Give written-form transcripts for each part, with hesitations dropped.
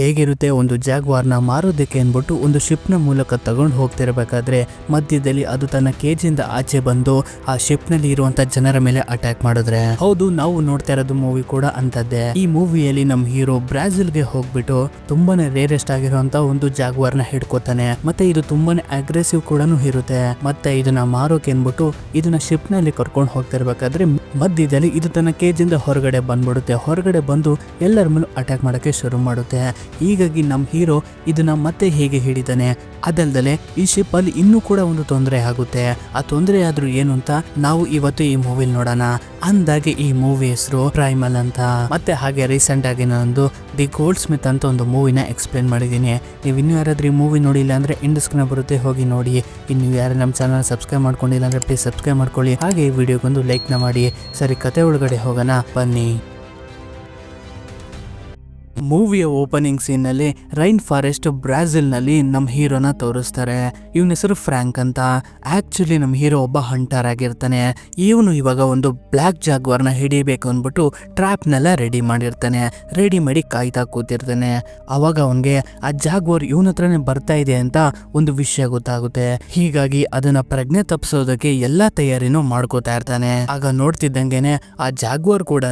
ಹೇಗಿರುತ್ತೆ, ಒಂದು ಜಾಗ್ವಾರ್ನ ಮಾರೋದಕ್ಕೆ ಅನ್ಬಿಟ್ಟು ಒಂದು ಶಿಪ್ನ ಮೂಲಕ ತಗೊಂಡು ಹೋಗ್ತಿರ್ಬೇಕಾದ್ರೆ ಮಧ್ಯದಲ್ಲಿ ಅದು ತನ್ನ ಕೇಜಿಂದ ಆಚೆ ಬಂದು ಆ ಶಿಪ್ ನಲ್ಲಿ ಇರುವಂತ ಜನರ ಮೇಲೆ ಅಟ್ಯಾಕ್ ಮಾಡಿದ್ರೆ. ಹೌದು, ನಾವು ನೋಡ್ತಾ ಇರೋದು ಮೂವಿ ಕೂಡ ಅಂತದ್ದೇ. ಈ ಮೂವಿಯಲ್ಲಿ ನಮ್ ಹೀರೋ ಬ್ರಾಜಿಲ್ಗೆ ಹೋಗ್ಬಿಟ್ಟು ತುಂಬಾನೇ ರೇರೆಸ್ಟ್ ಆಗಿರುವಂತ ಒಂದು ಜಾಗ್ವಾರ್ನ ಹಿಡ್ಕೋತಾನೆ. ಮತ್ತೆ ಇದು ತುಂಬಾನೇ ಅಗ್ರೆಸಿವ್ ಕೂಡ ಇರುತ್ತೆ. ಮತ್ತೆ ಇದನ್ನ ಮಾರೋಕೆ ಅನ್ಬಿಟ್ಟು ಇದನ್ನ ಶಿಪ್ ನಲ್ಲಿ ಕರ್ಕೊಂಡು ಹೋಗ್ತಿರ್ಬೇಕಾದ್ರೆ ಮಧ್ಯದಲ್ಲಿ ಇದು ತನ್ನ ಕೇಜಿಂದ ಹೊರಗಡೆ ಬಂದ್ಬಿಡುತ್ತೆ. ಹೊರಗಡೆ ಬಂದು ಎಲ್ಲರ ಮೇಲೂ ಅಟ್ಯಾಕ್ ಮಾಡಕ್ಕೆ ಶುರು ಮಾಡುತ್ತೆ. ಹೀಗಾಗಿ ನಮ್ ಹೀರೋ ಇದನ್ನ ಮತ್ತೆ ಹೇಗೆ ಹಿಡಿತಾನೆ, ಅದಲ್ದಲೆ ಈ ಶಿಪ್ ಅಲ್ಲಿ ಇನ್ನೂ ಕೂಡ ಒಂದು ತೊಂದರೆ ಆಗುತ್ತೆ. ಆ ತೊಂದರೆ ಆದ್ರೂ ಏನು ಅಂತ ನಾವು ಇವತ್ತು ಈ ಮೂವಿಲ್ ನೋಡೋಣ. ಅಂದಾಗೆ ಈ ಮೂವಿ ಹೆಸರು ಪ್ರೈಮಲ್ ಅಂತ. ಮತ್ತೆ ಹಾಗೆ ರೀಸೆಂಟ್ ಆಗಿ ನಾನು ದಿ ಗೋಲ್ಡ್ ಸ್ಮಿತ್ ಅಂತ ಒಂದು ಮೂವಿನ ಎಕ್ಸ್ಪ್ಲೇನ್ ಮಾಡಿದ್ದೀನಿ. ನೀವು ಇನ್ನೂ ಯಾರಾದ್ರೂ ಈ ಮೂವಿ ನೋಡಿಲ್ಲ ಅಂದ್ರೆ ಎಂಡ್ ಸ್ಕ್ರೀನ್ ಬರುತ್ತೆ, ಹೋಗಿ ನೋಡಿ. ಇನ್ನು ಯಾರು ನಮ್ಮ ಚಾನಲ್ ಸಬ್ಸ್ಕ್ರೈಬ್ ಮಾಡ್ಕೊಂಡಿಲ್ಲ ಅಂದ್ರೆ ಪ್ಲೀಸ್ ಸಬ್ಸ್ಕ್ರೈಬ್ ಮಾಡ್ಕೊಳ್ಳಿ. ಹಾಗೆ ಈ ವಿಡಿಯೋಗೊಂದು ಲೈಕ್ ನ ಮಾಡಿ. ಸರಿ, ಕತೆ ಒಳಗಡೆ ಹೋಗೋಣ ಬನ್ನಿ. ಮೂವಿಯ ಓಪನಿಂಗ್ ಸೀನ್ ನಲ್ಲಿ ರೈನ್ ಫಾರೆಸ್ಟ್ ಬ್ರಾಜಿಲ್ ನಲ್ಲಿ ನಮ್ ಹೀರೋನ ತೋರಿಸ್ತಾರೆ. ಇವನ ಹೆಸರು ಫ್ರಾಂಕ್ ಅಂತ. ಆಕ್ಚುಲಿ ನಮ್ ಹೀರೋ ಒಬ್ಬ ಹಂಟರ್ ಆಗಿರ್ತಾನೆ. ಇವನು ಇವಾಗ ಒಂದು ಬ್ಲಾಕ್ ಜಾಗ್ವಾರ್ನ ಹಿಡಿಬೇಕು ಅಂದ್ಬಿಟ್ಟು ಟ್ರ್ಯಾಪ್ ನೆಲ್ಲ ರೆಡಿ ಮಾಡಿರ್ತಾನೆ. ರೆಡಿ ಮಾಡಿ ಕಾಯ್ತಾ ಕೂತಿರ್ತಾನೆ. ಅವಾಗ ಅವನ್ಗೆ ಆ ಜಾಗ್ವಾರ್ ಇವನ ಹತ್ರನೇ ಬರ್ತಾ ಇದೆ ಅಂತ ಒಂದು ವಿಷಯ ಗೊತ್ತಾಗುತ್ತೆ. ಹೀಗಾಗಿ ಅದನ್ನ ಪ್ರಜ್ಞೆ ತಪ್ಪಿಸೋದಕ್ಕೆ ಎಲ್ಲಾ ತಯಾರಿನೂ ಮಾಡ್ಕೋತಾ ಇರ್ತಾನೆ. ಆಗ ನೋಡ್ತಿದ್ದಂಗೆನೆ ಆ ಜಾಗ್ವಾರ್ ಕೂಡ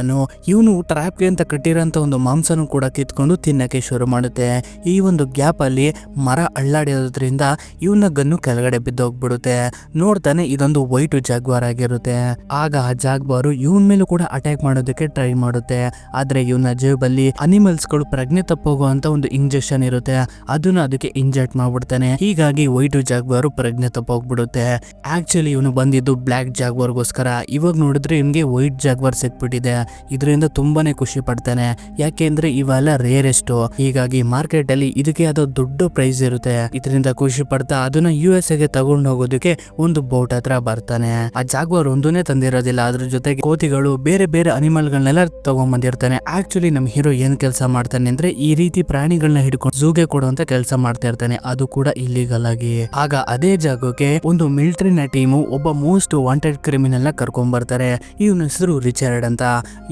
ಇವನು ಟ್ರ್ಯಾಪ್ಗೆ ಅಂತ ಕಟ್ಟಿರೋಂತ ಒಂದು ಮಾಂಸನೂ ಕೂಡ ಕಿತ್ಕೊಂಡು ತಿನ್ನಕ್ಕೆ ಶುರು ಮಾಡುತ್ತೆ. ಈ ಒಂದು ಗ್ಯಾಪ್ ಅಲ್ಲಿ ಮರ ಅಳ್ಳಾಡಿರೋದ್ರಿಂದ ಇವನ ಗನ್ನು ಕೆಳಗಡೆ ಬಿದ್ದೋಗ್ಬಿಡುತ್ತೆ. ನೋಡ್ತಾನೆ ಇದೊಂದು ವೈಟ್ ಜಾಗ್ವಾರ್ ಆಗಿರುತ್ತೆ. ಆಗ ಆ ಜಾಗ್ವಾರು ಇವನ್ ಮೇಲೂ ಕೂಡ ಅಟ್ಯಾಕ್ ಮಾಡೋದಕ್ಕೆ ಟ್ರೈ ಮಾಡುತ್ತೆ. ಆದ್ರೆ ಇವನ ಜೇಬಲ್ಲಿ ಅನಿಮಲ್ಸ್ ಗಳು ಪ್ರಜ್ಞೆ ತಪ್ಪೋಗುವಂತ ಒಂದು ಇಂಜೆಕ್ಷನ್ ಇರುತ್ತೆ. ಅದನ್ನ ಅದಕ್ಕೆ ಇಂಜೆಕ್ಟ್ ಮಾಡ್ಬಿಡ್ತಾನೆ. ಹೀಗಾಗಿ ವೈಟ್ ಜಾಗ್ವಾರು ಪ್ರಜ್ಞೆ ತಪ್ಪೋಗ್ಬಿಡುತ್ತೆ. ಆಕ್ಚುಲಿ ಇವನು ಬಂದಿದ್ದು ಬ್ಲಾಕ್ ಜಾಗ್ವಾರ್ಗೋಸ್ಕರ. ಇವಾಗ ನೋಡಿದ್ರೆ ಇವನ್ಗೆ ವೈಟ್ ಜಾಗ್ವಾರ್ ಸಿಕ್ಬಿಟ್ಟಿದೆ. ಇದರಿಂದ ತುಂಬಾನೇ ಖುಷಿ ಪಡ್ತಾನೆ. ಯಾಕೆಂದ್ರೆ ಇವೆಲ್ಲ ರೇರೆಸ್ಟ್. ಹೀಗಾಗಿ ಮಾರ್ಕೆಟ್ ಅಲ್ಲಿ ಇದಕ್ಕೆ ಅದು ದೊಡ್ಡ ಪ್ರೈಸ್ ಇರುತ್ತೆ. ಇದರಿಂದ ಖುಷಿ ಪಡ್ತಾ ಅದನ್ನ US ಗೆ ತಗೊಂಡು ಹೋಗೋದಕ್ಕೆ ಒಂದು ಬೋಟ್ ಹತ್ರ ಬರ್ತಾನೆ. ಆ ಜಾಗ್ವಾರ್ ಒಂದೂನೇ ತಂದಿರೋದಿಲ್ಲ, ಅದ್ರ ಜೊತೆಗೆ ಕೋತಿಗಳು ಬೇರೆ ಬೇರೆ ಅನಿಮಲ್ ಗಳನ್ನೆಲ್ಲ ತಗೊಂಡ್ ಬಂದಿರ್ತಾನೆ. ಆಕ್ಚುಲಿ ನಮ್ ಹೀರೋ ಏನ್ ಕೆಲಸ ಮಾಡ್ತಾನೆ ಅಂದ್ರೆ ಈ ರೀತಿ ಪ್ರಾಣಿಗಳನ್ನ ಹಿಡ್ಕೊಂಡು ಝೂಗೆ ಕೊಡುವಂತ ಕೆಲಸ ಮಾಡ್ತಾ ಇರ್ತಾನೆ. ಅದು ಕೂಡ ಇಲ್ಲಿಗಲ್ ಆಗಿ. ಆಗ ಅದೇ ಜಾಗಕ್ಕೆ ಒಂದು ಮಿಲಿಟರಿನ ಟೀಮು ಒಬ್ಬ ಮೋಸ್ಟ್ ವಾಂಟೆಡ್ ಕ್ರಿಮಿನಲ್ ನ ಕರ್ಕೊಂಡ್ ಬರ್ತಾರೆ. ಇವನ ಹೆಸರು ರಿಚರ್ಡ್ ಅಂತ.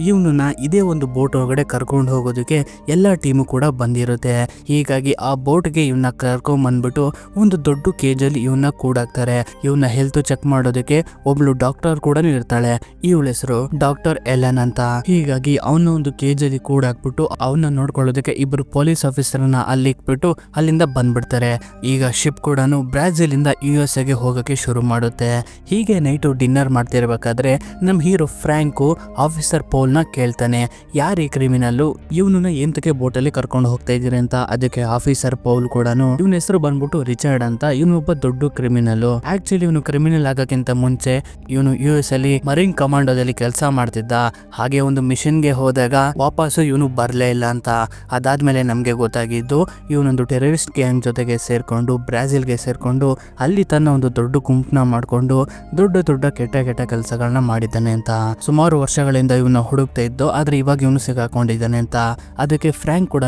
ಇವನನ್ನ ಇದೇ ಒಂದು ಬೋಟ್ ಒಳಗಡೆ ಕರ್ಕೊಂಡು ಹೋಗೋದಕ್ಕೆ ಎಲ್ಲ ಟೀಮು ಕೂಡ ಬಂದಿರುತ್ತೆ. ಹೀಗಾಗಿ ಆ ಬೋಟ್ಗೆ ಇವನ್ನ ಕರ್ಕೊಂಡ್ ಬಂದ್ಬಿಟ್ಟು ಒಂದು ದೊಡ್ಡ ಕೇಜಲ್ಲಿ ಇವನ್ನ ಕೂಡಾಕ್ತಾರೆ. ಇವನ್ನ ಹೆಲ್ತ್ ಚೆಕ್ ಮಾಡೋದಕ್ಕೆ ಒಬ್ಳು ಡಾಕ್ಟರ್ ಕೂಡ ಇರ್ತಾಳೆ. ಇವಳ ಹೆಸರು ಡಾಕ್ಟರ್ ಎಲನ್ ಅಂತ. ಹೀಗಾಗಿ ಅವನ ಒಂದು ಕೇಜಲ್ಲಿ ಕೂಡಾಕ್ಬಿಟ್ಟು ಅವನ್ನ ನೋಡ್ಕೊಳ್ಳೋದಕ್ಕೆ ಇಬ್ರು ಪೊಲೀಸ್ ಆಫೀಸರ್ನ ಅಲ್ಲಿ ಇಟ್ಬಿಟ್ಟು ಅಲ್ಲಿಂದ ಬಂದ್ಬಿಡ್ತಾರೆ. ಈಗ ಶಿಪ್ ಕೂಡ ಬ್ರಾಜಿಲ್ ಇಂದ US ಗೆ ಹೋಗಕ್ಕೆ ಶುರು ಮಾಡುತ್ತೆ. ಹೀಗೆ ನೈಟು ಡಿನ್ನರ್ ಮಾಡ್ತಿರ್ಬೇಕಾದ್ರೆ ನಮ್ ಹೀರೋ ಫ್ರಾಂಕು ಆಫೀಸರ್ ಪೌಲ್ ನ ಕೇಳ್ತಾನೆ, ಯಾರು ಈ ಕ್ರಿಮಿನಲ್ಲು, ಇವನನ್ನ ಎಂತಕ್ಕೆ ಬೋಟಲ್ಲಿ ಕರ್ಕೊಂಡು ಹೋಗ್ತಾ ಇದೀರಿ ಅಂತ. ಅದಕ್ಕೆ ಆಫೀಸರ್ ಪೌಲ್ ಕೂಡ ಇವನ ಹೆಸರು ಬಂದ್ಬಿಟ್ಟು ರಿಚರ್ಡ್ ಅಂತ. ಇವನು ಒಬ್ಬ ದೊಡ್ಡ ಕ್ರಿಮಿನಲ್. ಆಕ್ಚುಲಿ ಇವನು ಕ್ರಿಮಿನಲ್ ಆಗಕ್ಕಿಂತ ಮುಂಚೆ ಇವನು US ಅಲ್ಲಿ ಮರೀನ್ ಕಮಾಂಡೋದಲ್ಲಿ ಕೆಲಸ ಮಾಡ್ತಿದ್ದ. ಹಾಗೆ ಒಂದು ಮಿಷನ್ ಗೆ ಹೋದಾಗ ವಾಪಸ್ಸು ಇವನು ಬರ್ಲೇ ಇಲ್ಲ ಅಂತ. ಅದಾದ್ಮೇಲೆ ನಮ್ಗೆ ಗೊತ್ತಾಗಿದ್ದು ಇವನೊಂದು ಟೆರರಿಸ್ಟ್ ಗ್ಯಾಂಗ್ ಜೊತೆಗೆ ಸೇರ್ಕೊಂಡು ಬ್ರಾಜಿಲ್ಗೆ ಸೇರ್ಕೊಂಡು ಅಲ್ಲಿ ತನ್ನ ಒಂದು ದೊಡ್ಡ ಗುಂಪನ್ನ ಮಾಡ್ಕೊಂಡು ದೊಡ್ಡ ದೊಡ್ಡ ಕೆಟ್ಟ ಕೆಟ್ಟ ಕೆಲಸಗಳನ್ನ ಮಾಡಿದ್ದಾನೆ ಅಂತ. ಸುಮಾರು ವರ್ಷಗಳಿಂದ ಇವನ್ನ ಹುಡುಕ್ತಾ ಇದ್ದು, ಆದ್ರೆ ಇವಾಗ ಇವನು ಸಿಗಾಕೊಂಡಿದ್ದಾನೆ ಅಂತ. ಅದಕ್ಕೆ ಫ್ರಾಂಕ್ ಕೂಡ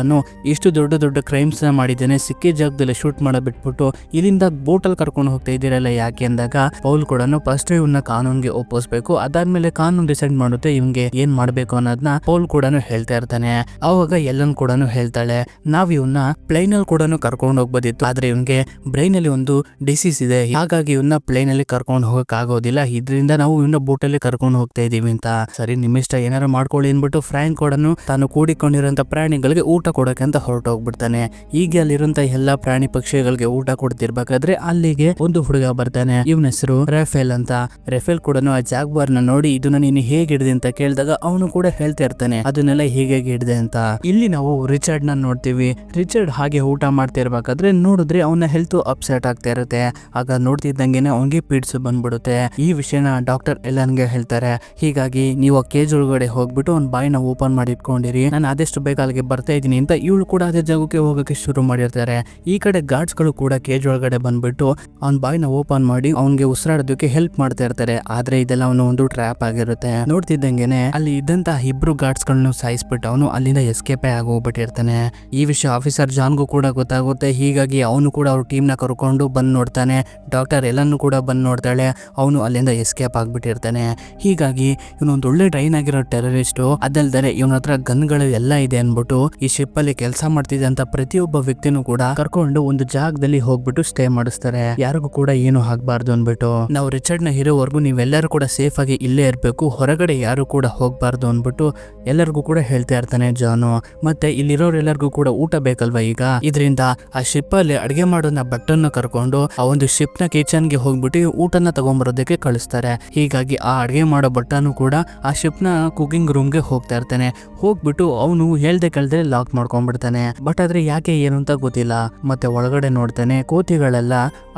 ಇಷ್ಟು ದೊಡ್ಡ ದೊಡ್ಡ ಕ್ರೈಮ್ಸ್ ನ ಮಾಡಿದ್ದೇನೆ, ಸಿಕ್ಕಿ ಜಾಗದಲ್ಲಿ ಶೂಟ್ ಮಾಡ ಬಿಟ್ಬಿಟ್ಟು ಇಲ್ಲಿಂದ ಬೋಟಲ್ ಕರ್ಕೊಂಡು ಹೋಗ್ತಾ ಇದ್ದೀರಲ್ಲ ಯಾಕೆ ಅಂದಾಗ ಪೌಲ್ ಕೂಡ ಫಸ್ಟ್ ಇವನ್ನ ಕಾನೂನ್ಗೆ ಒಪ್ಪಿಸ್ಬೇಕು. ಅದಾದ್ಮೇಲೆ ಕಾನೂನು ಡಿಸೈಡ್ ಮಾಡುತ್ತೆ ಇವ್ಗೆ ಏನ್ ಮಾಡ್ಬೇಕು ಅನ್ನೋದನ್ನ ಪೌಲ್ ಕೂಡ ಹೇಳ್ತಾ ಇರ್ತಾನೆ. ಅವಾಗ ಎಲ್ಲನ್ ಕೂಡ ಹೇಳ್ತಾಳೆ, ನಾವ್ ಇವನ್ನ ಪ್ಲೇನ್ ಅಲ್ಲಿ ಕೂಡ ಕರ್ಕೊಂಡು ಹೋಗ್ಬೋದಿತ್ತು, ಆದ್ರೆ ಇವ್ಗೆ ಬ್ರೈನ್ ಅಲ್ಲಿ ಒಂದು ಡಿಸೀಸ್ ಇದೆ. ಹಾಗಾಗಿ ಇವನ್ನ ಪ್ಲೇನ್ ಅಲ್ಲಿ ಕರ್ಕೊಂಡು ಹೋಗಕ್ ಆಗೋದಿಲ್ಲ. ಇದರಿಂದ ನಾವು ಇವನ್ನ ಬೋಟಲ್ಲಿ ಕರ್ಕೊಂಡು ಹೋಗ್ತಾ ಇದೀವಿ ಅಂತ. ಸರಿ, ನಿಮ್ಮಿಷ್ಟ ಏನಾರು ಮಾಡ್ಕೊಳ್ಳಿ ಅನ್ಬಿಟ್ಟು ಫ್ರಾಂಕ್ ಕೂಡ ತಾನು ಕೂಡಿಕೊಂಡಿರೋಂತ ಪ್ರಾಣಿಗಳಿಗೆ ಊಟ ಕೊಡಕ್ಕೆ ಅಂತ ಹೊರಟೋಗ್ಬಿಡ್ತಾನೆ. ಈಗ ಅಲ್ಲಿರುವಂತ ಎಲ್ಲಾ ಪ್ರಾಣಿ ಪಕ್ಷಿಗಳಿಗೆ ಊಟ ಕೊಡ್ತಿರ್ಬೇಕಾದ್ರೆ ಅಲ್ಲಿಗೆ ಒಂದು ಹುಡುಗ ಬರ್ತಾನೆ. ಇವನ ಹೆಸರು ರೆಫೇಲ್ ಅಂತ. ರೆಫೇಲ್ ಕೂಡ ಆ ಜಾಗ್ವಾರ್ ನ ನೋಡಿ ಇದನ್ನ ನೀನು ಹೇಗೆ ಹಿಡಿದೆ ಅಂತ ಕೇಳಿದಾಗ ಅವನು ಕೂಡ ಹೇಳ್ತಾ ಇರ್ತಾನೆ ಅದನ್ನೆಲ್ಲ ಹೇಗೆ ಹಿಡಿದೆ ಅಂತ. ಇಲ್ಲಿ ನಾವು ರಿಚರ್ಡ್ ನ ನೋಡ್ತೀವಿ. ರಿಚರ್ಡ್ ಹಾಗೆ ಊಟ ಮಾಡ್ತಿರ್ಬೇಕಾದ್ರೆ ನೋಡಿದ್ರೆ ಅವನ ಹೆಲ್ತ್ ಅಪ್ಸೆಟ್ ಆಗ್ತಾ ಇರುತ್ತೆ. ಆಗ ನೋಡ್ತಿದ್ದಂಗೆನೆ ಅವನಿಗೆ ಪಿಡ್ಸ್ ಬಂದ್ಬಿಡುತ್ತೆ. ಈ ವಿಷಯನ ಡಾಕ್ಟರ್ ಎಲನ್ಗೆ ಹೇಳ್ತಾರೆ. ಹೀಗಾಗಿ ನೀವು ಕೇಜ್ ಒಳಗಡೆ ಹೋಗ್ಬಿಟ್ಟು ಅವ್ನ ಬಾಯಿನ ಓಪನ್ ಮಾಡಿ ಇಟ್ಕೊಂಡಿರಿ, ನಾನು ಆದಷ್ಟು ಬೇಗ ಅಲ್ಲಿಗೆ ಬರ್ತಾ ಇದ್ದೀನಿ ಅಂತ ಇವಳು ಕೂಡ ಅದೇ ಜಾಗಕ್ಕೆ ಹೋಗಕ್ಕೆ ಶುರು ಮಾಡಿರ್ತಾರೆ. ಈ ಕಡೆ ಗಾರ್ಡ್ಸ್ ಗಳು ಕೂಡ ಕೇಜ್ ಒಳಗಡೆ ಬಂದ್ಬಿಟ್ಟು ಅವ್ನ ಬಾಯಿನ ಓಪನ್ ಮಾಡಿ ಅವನ್ಗೆ ಉಸಿರಾಡೋದಕ್ಕೆ ಹೆಲ್ಪ್ ಮಾಡ್ತಾ ಇರ್ತಾರೆ. ಆದ್ರೆ ಇದೆಲ್ಲ ಅವನು ಒಂದು ಟ್ರ್ಯಾಪ್ ಆಗಿರುತ್ತೆ. ನೋಡ್ತಿದ್ದಂಗೆನೆ ಅಲ್ಲಿ ಇದ್ದಂತಹ ಇಬ್ರು ಗಾರ್ಡ್ಸ್ ಗಳನ್ನು ಸಾಯಿಸ್ಬಿಟ್ಟು ಅವನು ಅಲ್ಲಿಂದ ಎಸ್ಕೇಪ್ ಆಗಿ ಹೋಗ್ಬಿಟ್ಟಿರ್ತಾನೆ. ಈ ವಿಷಯ ಆಫೀಸರ್ ಜಾನ್ಗೂ ಕೂಡ ಗೊತ್ತಾಗುತ್ತೆ. ಹೀಗಾಗಿ ಅವನು ಕೂಡ ಅವ್ರ ಟೀಮ್ ನ ಕರ್ಕೊಂಡು ಬಂದ್ ನೋಡ್ತಾನೆ. ಡಾಕ್ಟರ್ ಎಲ್ಲನ್ನು ಕೂಡ ಬಂದ್ ನೋಡ್ತಾಳೆ. ಅವನು ಅಲ್ಲಿಂದ ಎಸ್ಕೇಪ್ ಆಗ್ಬಿಟ್ಟಿರ್ತಾನೆ. ಹೀಗಾಗಿ ಇವನೊಂದು ಒಳ್ಳೆ ಟ್ರೈನ್ ಆಗಿರೋ ಟೆರರಿಸ್ಟ್. ಅದಲ್ದರೆ ಇವನ ಹತ್ರ ಗನ್ಗಳು ಎಲ್ಲ ಇದೆ ಅನ್ಬಿಟ್ಟು ಅನ್ಬಿಟ್ಟು ಈ ಶಿಪ್ ಅಲ್ಲಿ ಕೆಲಸ ಮಾಡ್ತಿದ್ದಂತ ಪ್ರತಿಯೊಬ್ಬ ವ್ಯಕ್ತಿನೂ ಕೂಡ ಕರ್ಕೊಂಡು ಒಂದು ಜಾಗದಲ್ಲಿ ಹೋಗ್ಬಿಟ್ಟು ಸ್ಟೇ ಮಾಡಿಸ್ತಾರೆ, ಯಾರಿಗೂ ಕೂಡ ಏನು ಆಗ್ಬಾರ್ದು ಅನ್ಬಿಟ್ಟು. ನಾವು ರಿಚರ್ಡ್ ನ ಇರೋವರೆಗೂ ನೀವೆಲ್ಲರೂ ಕೂಡ ಸೇಫ್ ಆಗಿ ಇಲ್ಲೇ ಇರ್ಬೇಕು, ಹೊರಗಡೆ ಯಾರು ಕೂಡ ಹೋಗ್ಬಾರ್ದು ಅನ್ಬಿಟ್ಟು ಎಲ್ಲರಿಗೂ ಕೂಡ ಹೇಳ್ತಾ ಇರ್ತಾನೆ ಜಾನು. ಮತ್ತೆ ಇಲ್ಲಿರೋರೆಲ್ಲರಿಗೂ ಕೂಡ ಊಟ ಬೇಕಲ್ವಾ ಈಗ, ಇದರಿಂದ ಆ ಶಿಪ್ ಅಲ್ಲಿ ಅಡಿಗೆ ಮಾಡೋನ ಭಟ್ಟನ್ನ ಕರ್ಕೊಂಡು ಆ ಒಂದು ಶಿಪ್ ನ ಕಿಚನ್ ಗೆ ಹೋಗ್ಬಿಟ್ಟು ಊಟನ ತಗೊಂಡ್ಬರೋದಕ್ಕೆ ಕಳಿಸ್ತಾರೆ. ಹೀಗಾಗಿ ಆ ಅಡಿಗೆ ಮಾಡೋ ಭಟ್ಟನು ಕೂಡ ಆ ಶಿಪ್ ನ ಕುಕಿಂಗ್ ರೂಮ್ ಗೆ ಹೋಗ್ತಾ ಇರ್ತಾನೆ. ಹೋಗ್ಬಿಟ್ಟು ಅವನು ಹೇಳ್ದೆ ಕೇಳ್ದೆ ಲಾಕ್ ಮಾಡ್ಕೊಂಡ್ಬಿಡ್ತಾನೆ. ಬಟ್ ಆದ್ರೆ ಯಾಕೆ ಏನು ಅಂತ ಗೊತ್ತಿಲ್ಲ. ಮತ್ತೆ ಒಳಗಡೆ ನೋಡ್ತಾನೆ ಕೋತಿಗಳೆಲ್ಲ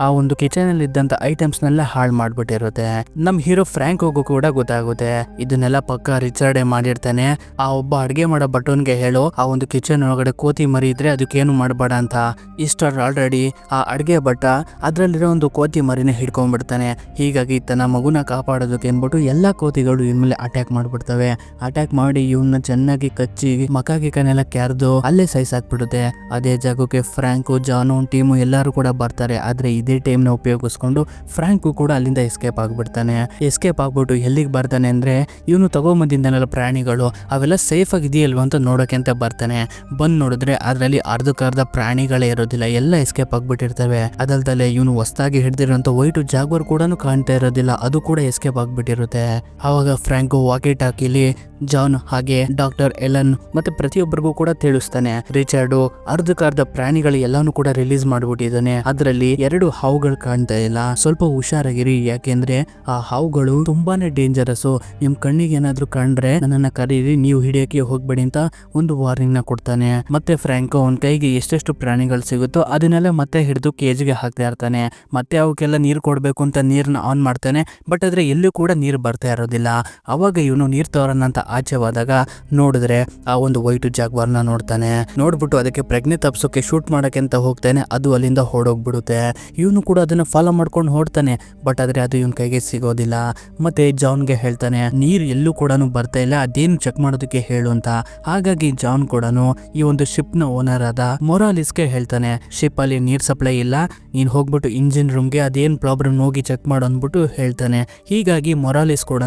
ಆ ಒಂದು ಕಿಚನ್ ಅಲ್ಲಿ ಇದ್ದಂತ ಐಟಮ್ಸ್ ನೆಲ್ಲ ಹಾಳು ಮಾಡ್ಬಿಟ್ಟಿರುತ್ತೆ. ನಮ್ ಹೀರೋ ಫ್ರಾಂಕ್ ಹೋಗು ಕೂಡ ಗೊತ್ತಾಗುತ್ತೆ ಇದನ್ನೆಲ್ಲ ಪಕ್ಕ ರಿಚರ್ಡೇ ಮಾಡಿರ್ತಾನೆ. ಆ ಒಬ್ಬ ಅಡ್ಗೆ ಮಾಡೋ ಬಟನ್ಗೆ ಹೇಳು ಆ ಒಂದು ಕಿಚನ್ ಒಳಗಡೆ ಕೋತಿ ಮರಿ ಇದ್ರೆ ಅದಕ್ಕೇನು ಮಾಡಬೇಡ ಅಂತ. ಇಷ್ಟರ್ ಆಲ್ರೆಡಿ ಆ ಅಡ್ಗೆ ಭಟ್ಟ ಅದ್ರಲ್ಲಿರೋ ಒಂದು ಕೋತಿ ಮರಿನ ಹಿಡ್ಕೊಂಡ್ಬಿಡ್ತಾನೆ. ಹೀಗಾಗಿ ತನ್ನ ಮಗುನ ಕಾಪಾಡೋದಕ್ಕೆ ಅನ್ಬಿಟ್ಟು ಎಲ್ಲಾ ಕೋತಿಗಳು ಇನ್ಮೇಲೆ ಅಟ್ಯಾಕ್ ಮಾಡ್ಬಿಡ್ತವೆ. ಅಟ್ಯಾಕ್ ಮಾಡಿ ಇವನ್ನ ಚೆನ್ನಾಗಿ ಕಚ್ಚಿ ಮಕಾಗಿಕನೆಲ್ಲ ಕ್ಯಾರ್ದು ಅಲ್ಲೇ ಸಾಯಿಸಾಕ್ಬಿಡುತ್ತೆ. ಅದೇ ಜಾಗಕ್ಕೆ ಫ್ರಾಂಕು ಜಾನು ಟೀಮು ಎಲ್ಲರೂ ಕೂಡ ಬರ್ತಾರೆ. ಆದ್ರೆ ಇದೇ ಟೈಮ್ ನ ಉಪಯೋಗಿಸ್ಕೊಂಡು ಫ್ರಾಂಕು ಕೂಡ ಅಲ್ಲಿಂದ ಎಸ್ಕೇಪ್ ಆಗ್ಬಿಡ್ತಾನೆ. ಎಸ್ಕೇಪ್ ಆಗ್ಬಿಟ್ಟು ಎಲ್ಲಿಗೆ ಬರ್ತಾನೆ ಅಂದ್ರೆ ಇವನು ತಗೊಂಬಂದಿದ್ದಾನಲ್ಲ ಪ್ರಾಣಿಗಳು ಅವೆಲ್ಲ ಸೇಫ್ ಆಗಿದೆಯಲ್ವ ಅಂತ ನೋಡೋಕೆ ಅಂತ ಬರ್ತಾನೆ. ಬಂದ್ ನೋಡಿದ್ರೆ ಅದ್ರಲ್ಲಿ ಅರ್ಧಕ್ಕರ್ಧ ಪ್ರಾಣಿಗಳೇ ಇರೋದಿಲ್ಲ, ಎಲ್ಲ ಎಸ್ಕೇಪ್ ಆಗ್ಬಿಟ್ಟಿರ್ತವೆ. ಅದಲ್ದಲೆ ಇವನು ಹೊಸದಾಗಿ ಹಿಡ್ದಿರೋಂತ ವೈಟ್ ಜಾಗ್ವರ್ ಕೂಡ ಕಾಣ್ತಾ ಇರೋದಿಲ್ಲ, ಅದು ಕೂಡ ಎಸ್ಕೇಪ್ ಆಗ್ಬಿಟ್ಟಿರುತ್ತೆ. ಅವಾಗ ಫ್ರಾಂಕು ವಾಕಿ ಟಾಕಿಲಿ ಜಾನ್ ಹಾಗೆ ಡಾಕ್ಟರ್ ಎಲನ್ ಮತ್ತೆ ಪ್ರತಿಯೊಬ್ಬರಿಗೂ ಕೂಡ ತಿಳಿಸ್ತಾನೆ ರಿಚರ್ಡು ಅರ್ಧಕ್ಕರ್ಧ ಪ್ರಾಣಿಗಳು ಎಲ್ಲಾನು ಕೂಡ ರಿಲೀಸ್ ಮಾಡ್ಬಿಟ್ಟಿದ್ದಾನೆ. ಅದರಲ್ಲಿ 2 ಹಾವುಗಳು ಕಾಣ್ತಾ ಇಲ್ಲ, ಸ್ವಲ್ಪ ಹುಷಾರಾಗಿರಿ, ಯಾಕೆಂದ್ರೆ ಆ ಹಾವುಗಳು ತುಂಬಾನೇ ಡೇಂಜರಸ್, ನಿಮ್ ಕಣ್ಣಿಗೆ ಏನಾದ್ರು ಕಂಡ್ರೆ ನನ್ನನ್ನ ಕರೀರಿ, ನೀವು ಹಿಡಿಯಕ್ಕೆ ಹೋಗ್ಬೇಡಿ ಅಂತ ಒಂದು ವಾರ್ನಿಂಗ್ ನ ಕೊಡ್ತಾನೆ. ಮತ್ತೆ ಫ್ರಾಂಕೋ ಅವನ ಕೈಗೆ ಎಷ್ಟೆಷ್ಟು ಪ್ರಾಣಿಗಳು ಸಿಗುತ್ತೋ ಅದನ್ನೆಲ್ಲ ಮತ್ತೆ ಹಿಡಿದು ಕೇಜ್ಗೆ ಹಾಕ್ತಾ ಇರ್ತಾನೆ. ಮತ್ತೆ ಅವಕ್ಕೆಲ್ಲ ನೀರು ಕೊಡ್ಬೇಕು ಅಂತ ನೀರ್ನ ಆನ್ ಮಾಡ್ತಾನೆ. ಬಟ್ ಆದ್ರೆ ಎಲ್ಲೂ ಕೂಡ ನೀರು ಬರ್ತಾ ಇರೋದಿಲ್ಲ. ಅವಾಗ ಇವನು ನೀರ್ ತೋರಣ ಅಂತ ಆಚೆ ಹೋದಾಗ ನೋಡಿದ್ರೆ ಆ ಒಂದು ವೈಟ್ ಜಾಗ್ವಾರ್ನ ನೋಡ್ತಾನೆ. ನೋಡ್ಬಿಟ್ಟು ಅದಕ್ಕೆ ಪ್ರಜ್ಞೆ ತಪ್ಸೋಕೆ ಶೂಟ್ ಮಾಡಕ್ಕೆ ಅಂತ ಹೋಗ್ತಾನೆ, ಅದು ಅಲ್ಲಿಂದ ಹೊರಡೋಗ್ಬಿಡುತ್ತೆ. ಇವನು ಕೂಡ ಅದನ್ನ ಫಾಲೋ ಮಾಡ್ಕೊಂಡು ಹೊಡ್ತಾನೆ. ಬಟ್ ಆದ್ರೆ ಅದು ಇವನ್ ಕೈಗೆ ಸಿಗೋದಿಲ್ಲ. ಮತ್ತೆ ಜಾನ್ಗೆ ಹೇಳ್ತಾನೆ ನೀರ್ ಎಲ್ಲೂ ಕೂಡ ಬರ್ತಾ ಇಲ್ಲ, ಅದೇನು ಚೆಕ್ ಮಾಡೋದಕ್ಕೆ ಹೇಳು ಅಂತ. ಹಾಗಾಗಿ ಜಾನ್ ಕೂಡ ಈ ಒಂದು ಶಿಪ್ ನ ಓನರ್ ಆದ ಮೊರಾಲಿಸ್ಗೆ ಹೇಳ್ತಾನೆ ಶಿಪ್ ಅಲ್ಲಿ ನೀರ್ ಸಪ್ಲೈ ಇಲ್ಲ, ನೀನ್ ಹೋಗ್ಬಿಟ್ಟು ಇಂಜಿನ್ ರೂಮ್ಗೆ ಅದೇನ್ ಪ್ರಾಬ್ಲಮ್ ಹೋಗಿ ಚೆಕ್ ಮಾಡು ಅಂದ್ಬಿಟ್ಟು ಹೇಳ್ತಾನೆ. ಹೀಗಾಗಿ ಮೊರಾಲಿಸ್ ಕೂಡ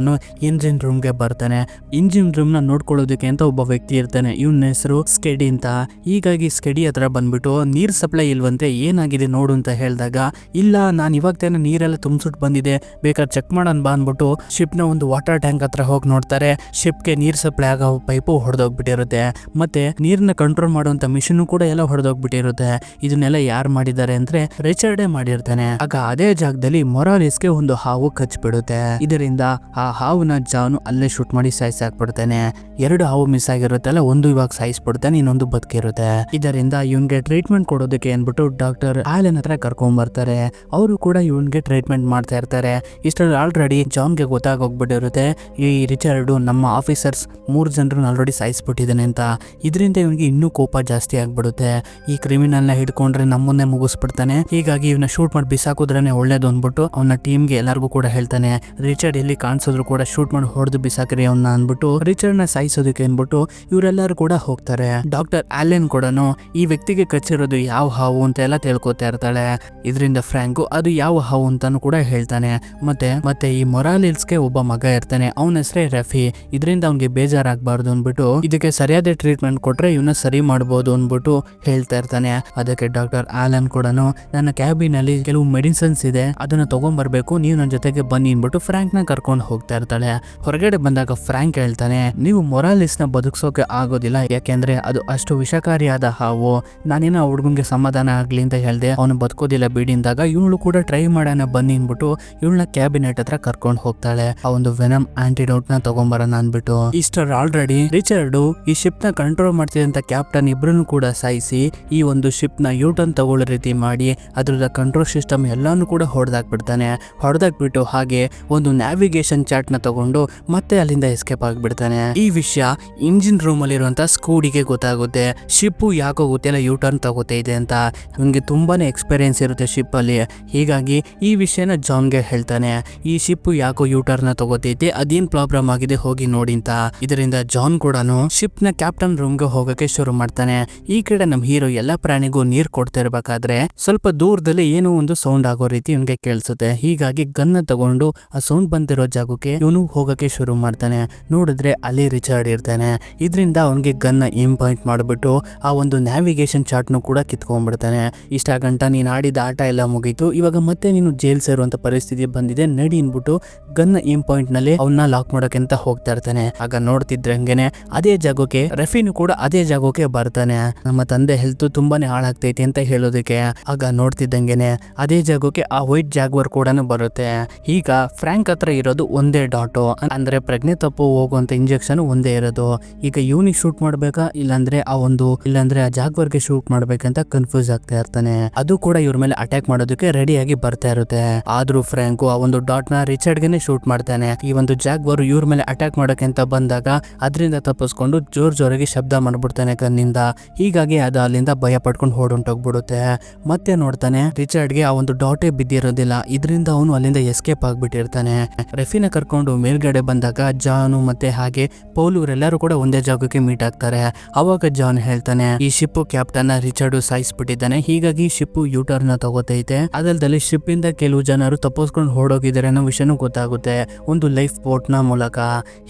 ಇಂಜಿನ್ ರೂಮ್ಗೆ ಬರ್ತಾನೆ. ಇಂಜಿನ್ ರೂಮ್ ನ ನೋಡ್ಕೊಳ್ಳೋದಕ್ಕೆ ಅಂತ ಒಬ್ಬ ವ್ಯಕ್ತಿ ಇರ್ತಾನೆ, ಇವನ ಹೆಸರು ಸ್ಕೆಡಿ ಅಂತ. ಹೀಗಾಗಿ ಸ್ಕೆಡಿ ಹತ್ರ ಬಂದ್ಬಿಟ್ಟು ನೀರ್ ಸಪ್ಲೈ ಇಲ್ವಂತೆ, ಏನಾಗಿದೆ ನೋಡು ಅಂತ ಹೇಳಿದಾಗ ಇಲ್ಲ ನಾನು ಇವಾಗ ತಾನೆ ನೀರೆಲ್ಲ ತುಂಬಿಸ್ಬಿಟ್ಟು ಬಂದಿದೆ, ಬೇಕಾದ್ರೆ ಚೆಕ್ ಮಾಡೋಣ ಬಾ ಅಂದ್ಬಿಟ್ಟು ಶಿಪ್ ನ ಒಂದು ವಾಟರ್ ಟ್ಯಾಂಕ್ ಹತ್ರ ಹೋಗಿ ನೋಡ್ತಾರೆ. ಶಿಪ್ಗೆ ನೀರ್ ಸಪ್ಲೈ ಆಗೋ ಪೈಪು ಹೊಡೆದೋಗ್ಬಿಟ್ಟಿರುತ್ತೆ. ಮತ್ತೆ ನೀರ್ನ ಕಂಟ್ರೋಲ್ ಮಾಡುವಂತ ಮಿಷಿನ್ ಕೂಡ ಎಲ್ಲ ಹೊಡೆದೋಗ್ಬಿಟ್ಟಿರುತ್ತೆ. ಇದನ್ನೆಲ್ಲ ಯಾರು ಮಾಡಿದ್ದಾರೆ ಅಂದ್ರೆ ರಿಚರ್ಡೇ ಮಾಡಿರ್ತಾನೆ. ಆಗ ಅದೇ ಜಾಗದಲ್ಲಿ ಮೊರಾಲಿಸ್ಗೆ ಒಂದು ಹಾವು ಕಚ್ಬಿಡುತ್ತೆ. ಇದರಿಂದ ಆ ಹಾವುನ ಜಾನು ಅಲ್ಲೇ ಶೂಟ್ ಮಾಡಿ ಸಾಯಿಸಾಕ್ಬಿಡ್ತಾನೆ. 2 ಹಾವು ಮಿಸ್ ಆಗಿರುತ್ತಲ್ಲ, ಒಂದು ಇವಾಗ ಸಾಯಿಸ್ಬಿಡ್ತಾನೆ, ಇನ್ನೊಂದು ಬದುಕಿರುತ್ತೆ. ಇದರಿಂದ ಇವನ್ಗೆ ಟ್ರೀಟ್ಮೆಂಟ್ ಕೊಡೋದಕ್ಕೆ ಅನ್ಬಿಟ್ಟು ಡಾಕ್ಟರ್ ಆಲೆನ್ ಹತ್ರ ಕರ್ಕೊಂಡ್ ಬರ್ತಾರೆ. ಅವರು ಕೂಡ ಇವನ್ಗೆ ಟ್ರೀಟ್ಮೆಂಟ್ ಮಾಡ್ತಾ ಇರ್ತಾರೆ. ಇಷ್ಟರಲ್ಲಿ ಆಲ್ರೆಡಿ ಜಾನ್ಗೆ ಗೊತ್ತಾಗೋಗ್ಬಿಟ್ಟಿರುತ್ತೆ ಈ ರಿಚರ್ಡು ನಮ್ಮ ಆಫೀಸರ್ಸ್ 3 ಜನರನ್ನ ಆಲ್ರೆಡಿ ಸಾಯಿಸ್ಬಿಟ್ಟಿದ್ದಾನೆ ಅಂತ. ಇದರಿಂದ ಇವನಿಗೆ ಇನ್ನೂ ಕೋಪ ಜಾಸ್ತಿ ಆಗ್ಬಿಡುತ್ತೆ. ಈ ಕ್ರಿಮಿನಲ್ ನ ಹಿಡ್ಕೊಂಡ್ರೆ ನಮ್ಮನ್ನೇ ಮುಗಿಸ್ಬಿಡ್ತಾನೆ, ಹೀಗಾಗಿ ಇವನ್ನ ಶೂಟ್ ಮಾಡಿ ಬಿಸಾಕಿದ್ರೇನೆ ಒಳ್ಳೇದು ಅಂದ್ಬಿಟ್ಟು ಅವನ ಟೀಮ್ಗೆ ಎಲ್ಲರಿಗೂ ಕೂಡ ಹೇಳ್ತಾನೆ. ರಿಚರ್ಡ್ ಎಲ್ಲಿ ಕಾಣಿಸಿದ್ರು ಕೂಡ ಶೂಟ್ ಮಾಡಿ ಹೊಡೆದು ಬಿಸಾಕ್ರಿ ಅವನ್ನ ಅಂದ್ಬಿಟ್ಟು ರಿಚರ್ಡ್ ನ ಸಾಯಿಸೋದಕ್ಕೆ ಅನ್ಬಿಟ್ಟು ಇವರೆಲ್ಲರೂ ಕೂಡ ಹೋಗ್ತಾರೆ. ಡಾಕ್ಟರ್ ಆಲೆನ್ ಕೂಡ ಈ ವ್ಯಕ್ತಿಗೆ ಕಚ್ಚಿರೋದು ಯಾವ ಹಾವು ಅಂತ ಎಲ್ಲ ತಿಳ್ಕೊತಾ ಇರ್ತಾಳೆ. ಇದರಿಂದ ಫ್ರಾಂಕು ಅದು ಯಾವ ಹಾವು ಅಂತಾನು ಕೂಡ ಹೇಳ್ತಾನೆ. ಮತ್ತೆ ಈ ಮೊರಾಲಿಸ್ಗೆ ಒಬ್ಬ ಮಗ ಇರ್ತಾನೆ, ಅವನ ಹೆಸರೇ ರಫಿ. ಇದರಿಂದ ಅವ್ನಿಗೆ ಬೇಜಾರಾಗಬಾರ್ದು ಅಂದ್ಬಿಟ್ಟು ಇದಕ್ಕೆ ಸರಿಯಾದ ಟ್ರೀಟ್ಮೆಂಟ್ ಕೊಟ್ರೆ ಇವನ್ನ ಸರಿ ಮಾಡಬಹುದು ಅಂದ್ಬಿಟ್ಟು ಹೇಳ್ತಾ ಇರ್ತಾನೆ. ಅದಕ್ಕೆ ಡಾಕ್ಟರ್ ಆಲನ್ ಕೂಡ ನನ್ನ ಕ್ಯಾಬಿನ್ ಅಲ್ಲಿ ಕೆಲವು ಮೆಡಿಸಿನ್ಸ್ ಇದೆ, ಅದನ್ನ ತಗೊಂಡ್ಬರ್ಬೇಕು, ನೀವು ನನ್ನ ಜೊತೆಗೆ ಬನ್ನಿ ಅಂದ್ಬಿಟ್ಟು ಫ್ರಾಂಕ್ ನ ಕರ್ಕೊಂಡು ಹೋಗ್ತಾ ಇರ್ತಾಳೆ. ಹೊರಗಡೆ ಬಂದಾಗ ಫ್ರಾಂಕ್ ಹೇಳ್ತಾನೆ ನೀವು ಮೊರಾಲಿಸ್ ನ ಬದುಕ್ಸೋಕೆ ಆಗೋದಿಲ್ಲ, ಯಾಕೆಂದ್ರೆ ಅದು ಅಷ್ಟು ವಿಷಕಾರಿಯಾದ ಹಾವು. ನಾನೇನೋ ಹುಡುಗಂಗೆ ಸಮಾಧಾನ ಆಗ್ಲಿ ಅಂತ ಹೇಳ್ದೆ, ಅವನು ಬದುಕೋದಿಲ್ಲ ಬಿಡಿಂದಾಗ ಇವಳು ಕೂಡ ಟ್ರೈ ಮಾಡೋಣ ಬನ್ನಿ ಅಂದ್ಬಿಟ್ಟು ಇವಳನ್ನ ಕ್ಯಾಬಿನೆಟ್ ಹತ್ರ ಕರ್ಕೊಂಡು ಹೋಗ್ತಾಳೆ. ಆ ಒಂದು ವೆನಮ್ ಆಂಟಿಡೋಟ್ ನ ತಗೊಂಬರೋಣ ಅಂದ್ಬಿಟ್ಟು. ಇಷ್ಟರ್ ಆಲ್ರೆಡಿ ರಿಚರ್ಡ್ ಈ ಶಿಪ್ ನ ಕಂಟ್ರೋಲ್ ಮಾಡ್ತಿದ್ದಂತ ಕ್ಯಾಪ್ಟನ್ ಇಬ್ರನ್ನು ಕೂಡ ಸಾಯಿಸಿ ಈ ಒಂದು ಶಿಪ್ ನ ಯೂಟರ್ನ್ ತಗೊಳ್ಳೋ ರೀತಿ ಮಾಡಿ ಅದ್ರದ ಕಂಟ್ರೋಲ್ ಸಿಸ್ಟಮ್ ಎಲ್ಲಾನು ಕೂಡ ಹೊಡೆದಾಕ್ಬಿಡ್ತಾನೆ. ಹೊಡೆದಾಕ್ಬಿಟ್ಟು ಹಾಗೆ ಒಂದು ನ್ಯಾವಿಗೇಷನ್ ಚಾರ್ಟ್ ನ ತಗೊಂಡು ಮತ್ತೆ ಅಲ್ಲಿಂದ ಎಸ್ಕೇಪ್ ಆಗ್ಬಿಡ್ತಾನೆ. ಈ ವಿಷಯ ಇಂಜಿನ್ ರೂಮ್ ಅಲ್ಲಿರುವಂತ ಸ್ಕೂಡಿಗೆ ಗೊತ್ತಾಗುತ್ತೆ. ಶಿಪ್ ಯಾಕೋ ಗೊತ್ತಿಲ್ಲ ಯೂಟರ್ನ್ ತಗೋತಾ ಇದೆ ಅಂತ. ಇವನ್ಗೆ ತುಂಬಾನೇ ಎಕ್ಸ್ಪೀರಿಯನ್ಸ್ ಇರುತ್ತೆ ಶಿಪ್ ಅಲ್ಲಿ. ಹೀಗಾಗಿ ಈ ವಿಷಯನ ಜಾನ್ಗೆ ಹೇಳ್ತಾನೆ, ಈ ಶಿಪ್ ಯಾಕೋ ಯೂಟರ್ನ್ ತಗೋತೈತೆ, ಅದೇನ್ ಪ್ರಾಬ್ಲಮ್ ಆಗಿದೆ ಹೋಗಿ ನೋಡಿ ಅಂತ. ಇದರಿಂದ ಜಾನ್ ಕೂಡ ಶಿಪ್ ನ ಕ್ಯಾಪ್ಟನ್ ರೂಮ್ಗೆ ಹೋಗಕ್ಕೆ ಶುರು ಮಾಡ್ತಾನೆ. ಈ ಕಡೆ ನಮ್ ಹೀರೋ ಎಲ್ಲಾ ಪ್ರಾಣಿಗೂ ನೀರ್ ಕೊಡ್ತಾ ಇರ್ಬೇಕಾದ್ರೆ ಸ್ವಲ್ಪ ದೂರದಲ್ಲಿ ಏನೋ ಒಂದು ಸೌಂಡ್ ಆಗೋ ರೀತಿ ಇವನ್ಗೆ ಕೇಳಿಸುತ್ತೆ. ಹೀಗಾಗಿ ಗನ್ನ ತಗೊಂಡು ಆ ಸೌಂಡ್ ಬಂದಿರೋ ಜಾಗಕ್ಕೆ ಇವನು ಹೋಗಕ್ಕೆ ಶುರು ಮಾಡ್ತಾನೆ. ನೋಡಿದ್ರೆ ಅಲ್ಲಿ ರಿಚರ್ಡ್ ಇರ್ತಾನೆ. ಇದರಿಂದ ಅವನ್ಗೆ ಗನ್ನ ಏಮ್ ಪಾಯಿಂಟ್ ಮಾಡಿಬಿಟ್ಟು ಆ ಒಂದು ನ್ಯಾವಿಗೇಷನ್ ಚಾರ್ಟ್ನು ಕೂಡ ಕಿತ್ಕೊಂಡ್ಬಿಡ್ತಾನೆ. ಇಷ್ಟ ಗಂಟ ನೀನು ಆಡಿದ ಆಟ ಎಲ್ಲ ಮುಗೀತು, ಇವಾಗ ಮತ್ತೆ ನೀನು ಜೈಲ್ ಸೇರುವಂತ ಪರಿಸ್ಥಿತಿ ಬಂದಿದೆ, ನಡಿ ಅನ್ಬಿಟ್ಟು ಗನ್ನ ಏಮ್ ಪಾಯಿಂಟ್ ನಲ್ಲಿ ಅವನ್ನ ಲಾಕ್ ಮಾಡೋಕೆ ಅಂತ ಹೋಗ್ತಾ ಇರ್ತಾನೆ. ಆಗ ನೋಡ್ತಿದ್ರಂಗೆನೆ ಅದೇ ಜಾಗಕ್ಕೆ ರಫೀನು ಕೂಡ ಅದೇ ಜಾಗಕ್ಕೆ ಬರ್ತಾನೆ. ನಮ್ಮ ತಂದೆ ಹೆಲ್ತ್ ತುಂಬಾನೇ ಹಾಳಾಗ್ತೈತಿ ಅಂತ ಹೇಳೋದಕ್ಕೆ. ಆಗ ನೋಡ್ತಿದ್ದಂಗೆನೆ ಅದೇ ಜಾಗಕ್ಕೆ ಆ ವೈಟ್ ಜಾಗ್ವರ್ ಕೂಡ ಬರುತ್ತೆ. ಈಗ ಫ್ರಾಂಕ್ ಹತ್ರ ಇರೋದು ಒಂದೇ ಡಾಟು, ಅಂದ್ರೆ ಪ್ರಜ್ಞೆ ತಪ್ಪು ಹೋಗುವಂತ ಇಂಜೆಕ್ಷನ್ ಒಂದೇ ಇರೋದು. ಈಗ ಇವನಿಗೆ ಶೂಟ್ ಮಾಡ್ಬೇಕಾ ಇಲ್ಲಾಂದ್ರೆ ಆ ಜಾಗ್ವರ್ಗೆ ಶೂಟ್ ಮಾಡ್ಬೇಕಂತ ಕನ್ಫ್ಯೂಸ್ ಆಗ್ತಾ ಇರ್ತಾನೆ. ಅದು ಕೂಡ ಇವ್ರ ಮೇಲೆ ಅಟ್ಯಾಕ್ ಮಾಡೋದಕ್ಕೆ ರೆಡಿಯಾಗಿ ಬರ್ತಾ ಇರುತ್ತೆ. ಆದ್ರೂ ಫ್ರಾಂಕು ಆ ಒಂದು ಡಾಟ್ ನ ರಿಚರ್ಡ್ಗೆನೆ ಶೂಟ್ ಮಾಡ್ತಾನೆ. ಈ ಒಂದು ಜಾಗ್ವರ್ ಇವ್ರ ಮೇಲೆ ಅಟ್ಯಾಕ್ ಮಾಡೋಕೆ ಅಂತ ಬಂದಾಗ ಅದರಿಂದ ತಪ್ಪಿಸ್ಕೊಂಡು ಜೋರಾಗಿ ಶಬ್ದ ಮಾಡ್ಬಿಡ್ತಾನೆ ಕಣ್ಣಿಂದ. ಹೀಗಾಗಿ ಅದು ಅಲ್ಲಿಂದ ಭಯ ಪಡ್ಕೊಂಡು ಹೊರಟೋಗ್ಬಿಡುತ್ತೆ. ಮತ್ತೆ ನೋಡ್ತಾನೆ ರಿಚರ್ಡ್ಗೆ ಆ ಒಂದು ಡಾಟೇ ಬಿದ್ದಿರೋದಿಲ್ಲ, ಇದರಿಂದ ಅವನು ಅಲ್ಲಿಂದ ಎಸ್ಕೇಪ್ ಆಗ್ಬಿಟ್ಟಿರ್ತಾನೆ. ರೆಫಿನ ಕರ್ಕೊಂಡು ಮೇಲ್ಗಡೆ ಬಂದಾಗ ಜಾನು ಮತ್ತೆ ಹಾಗೆ ಪೌಲ್ ಇವರೆಲ್ಲರೂ ಕೂಡ ಒಂದೇ ಜಾಗಕ್ಕೆ ಮೀಟ್ ಆಗ್ತಾರೆ. ಅವಾಗ ಜಾನ್ ಹೇಳ್ತಾನೆ ಈ ಶಿಪ್ ಕ್ಯಾಪ್ಟನ್ ರಿಚರ್ಡ್ ಸಾಯಿಸ್ಬಿಟ್ಟಿದ್ದಾನೆ, ಹೀಗಾಗಿ ಶಿಪ್ ಯೂಟರ್ನ್ ತಗೋತೈತೆ. ಅದಲ್ದಲ್ಲಿ ಶಿಪ್ ಇಂದ ಕೆಲವು ಜನರು ತಪ್ಪಿಸ್ಕೊಂಡು ಹೊರಡೋಗಿದ್ದಾರೆ ಅನ್ನೋ ವಿಷಯನೂ ಗೊತ್ತಾಗುತ್ತೆ ಒಂದು ಲೈಫ್ ಬೋಟ್ ನ ಮೂಲಕ.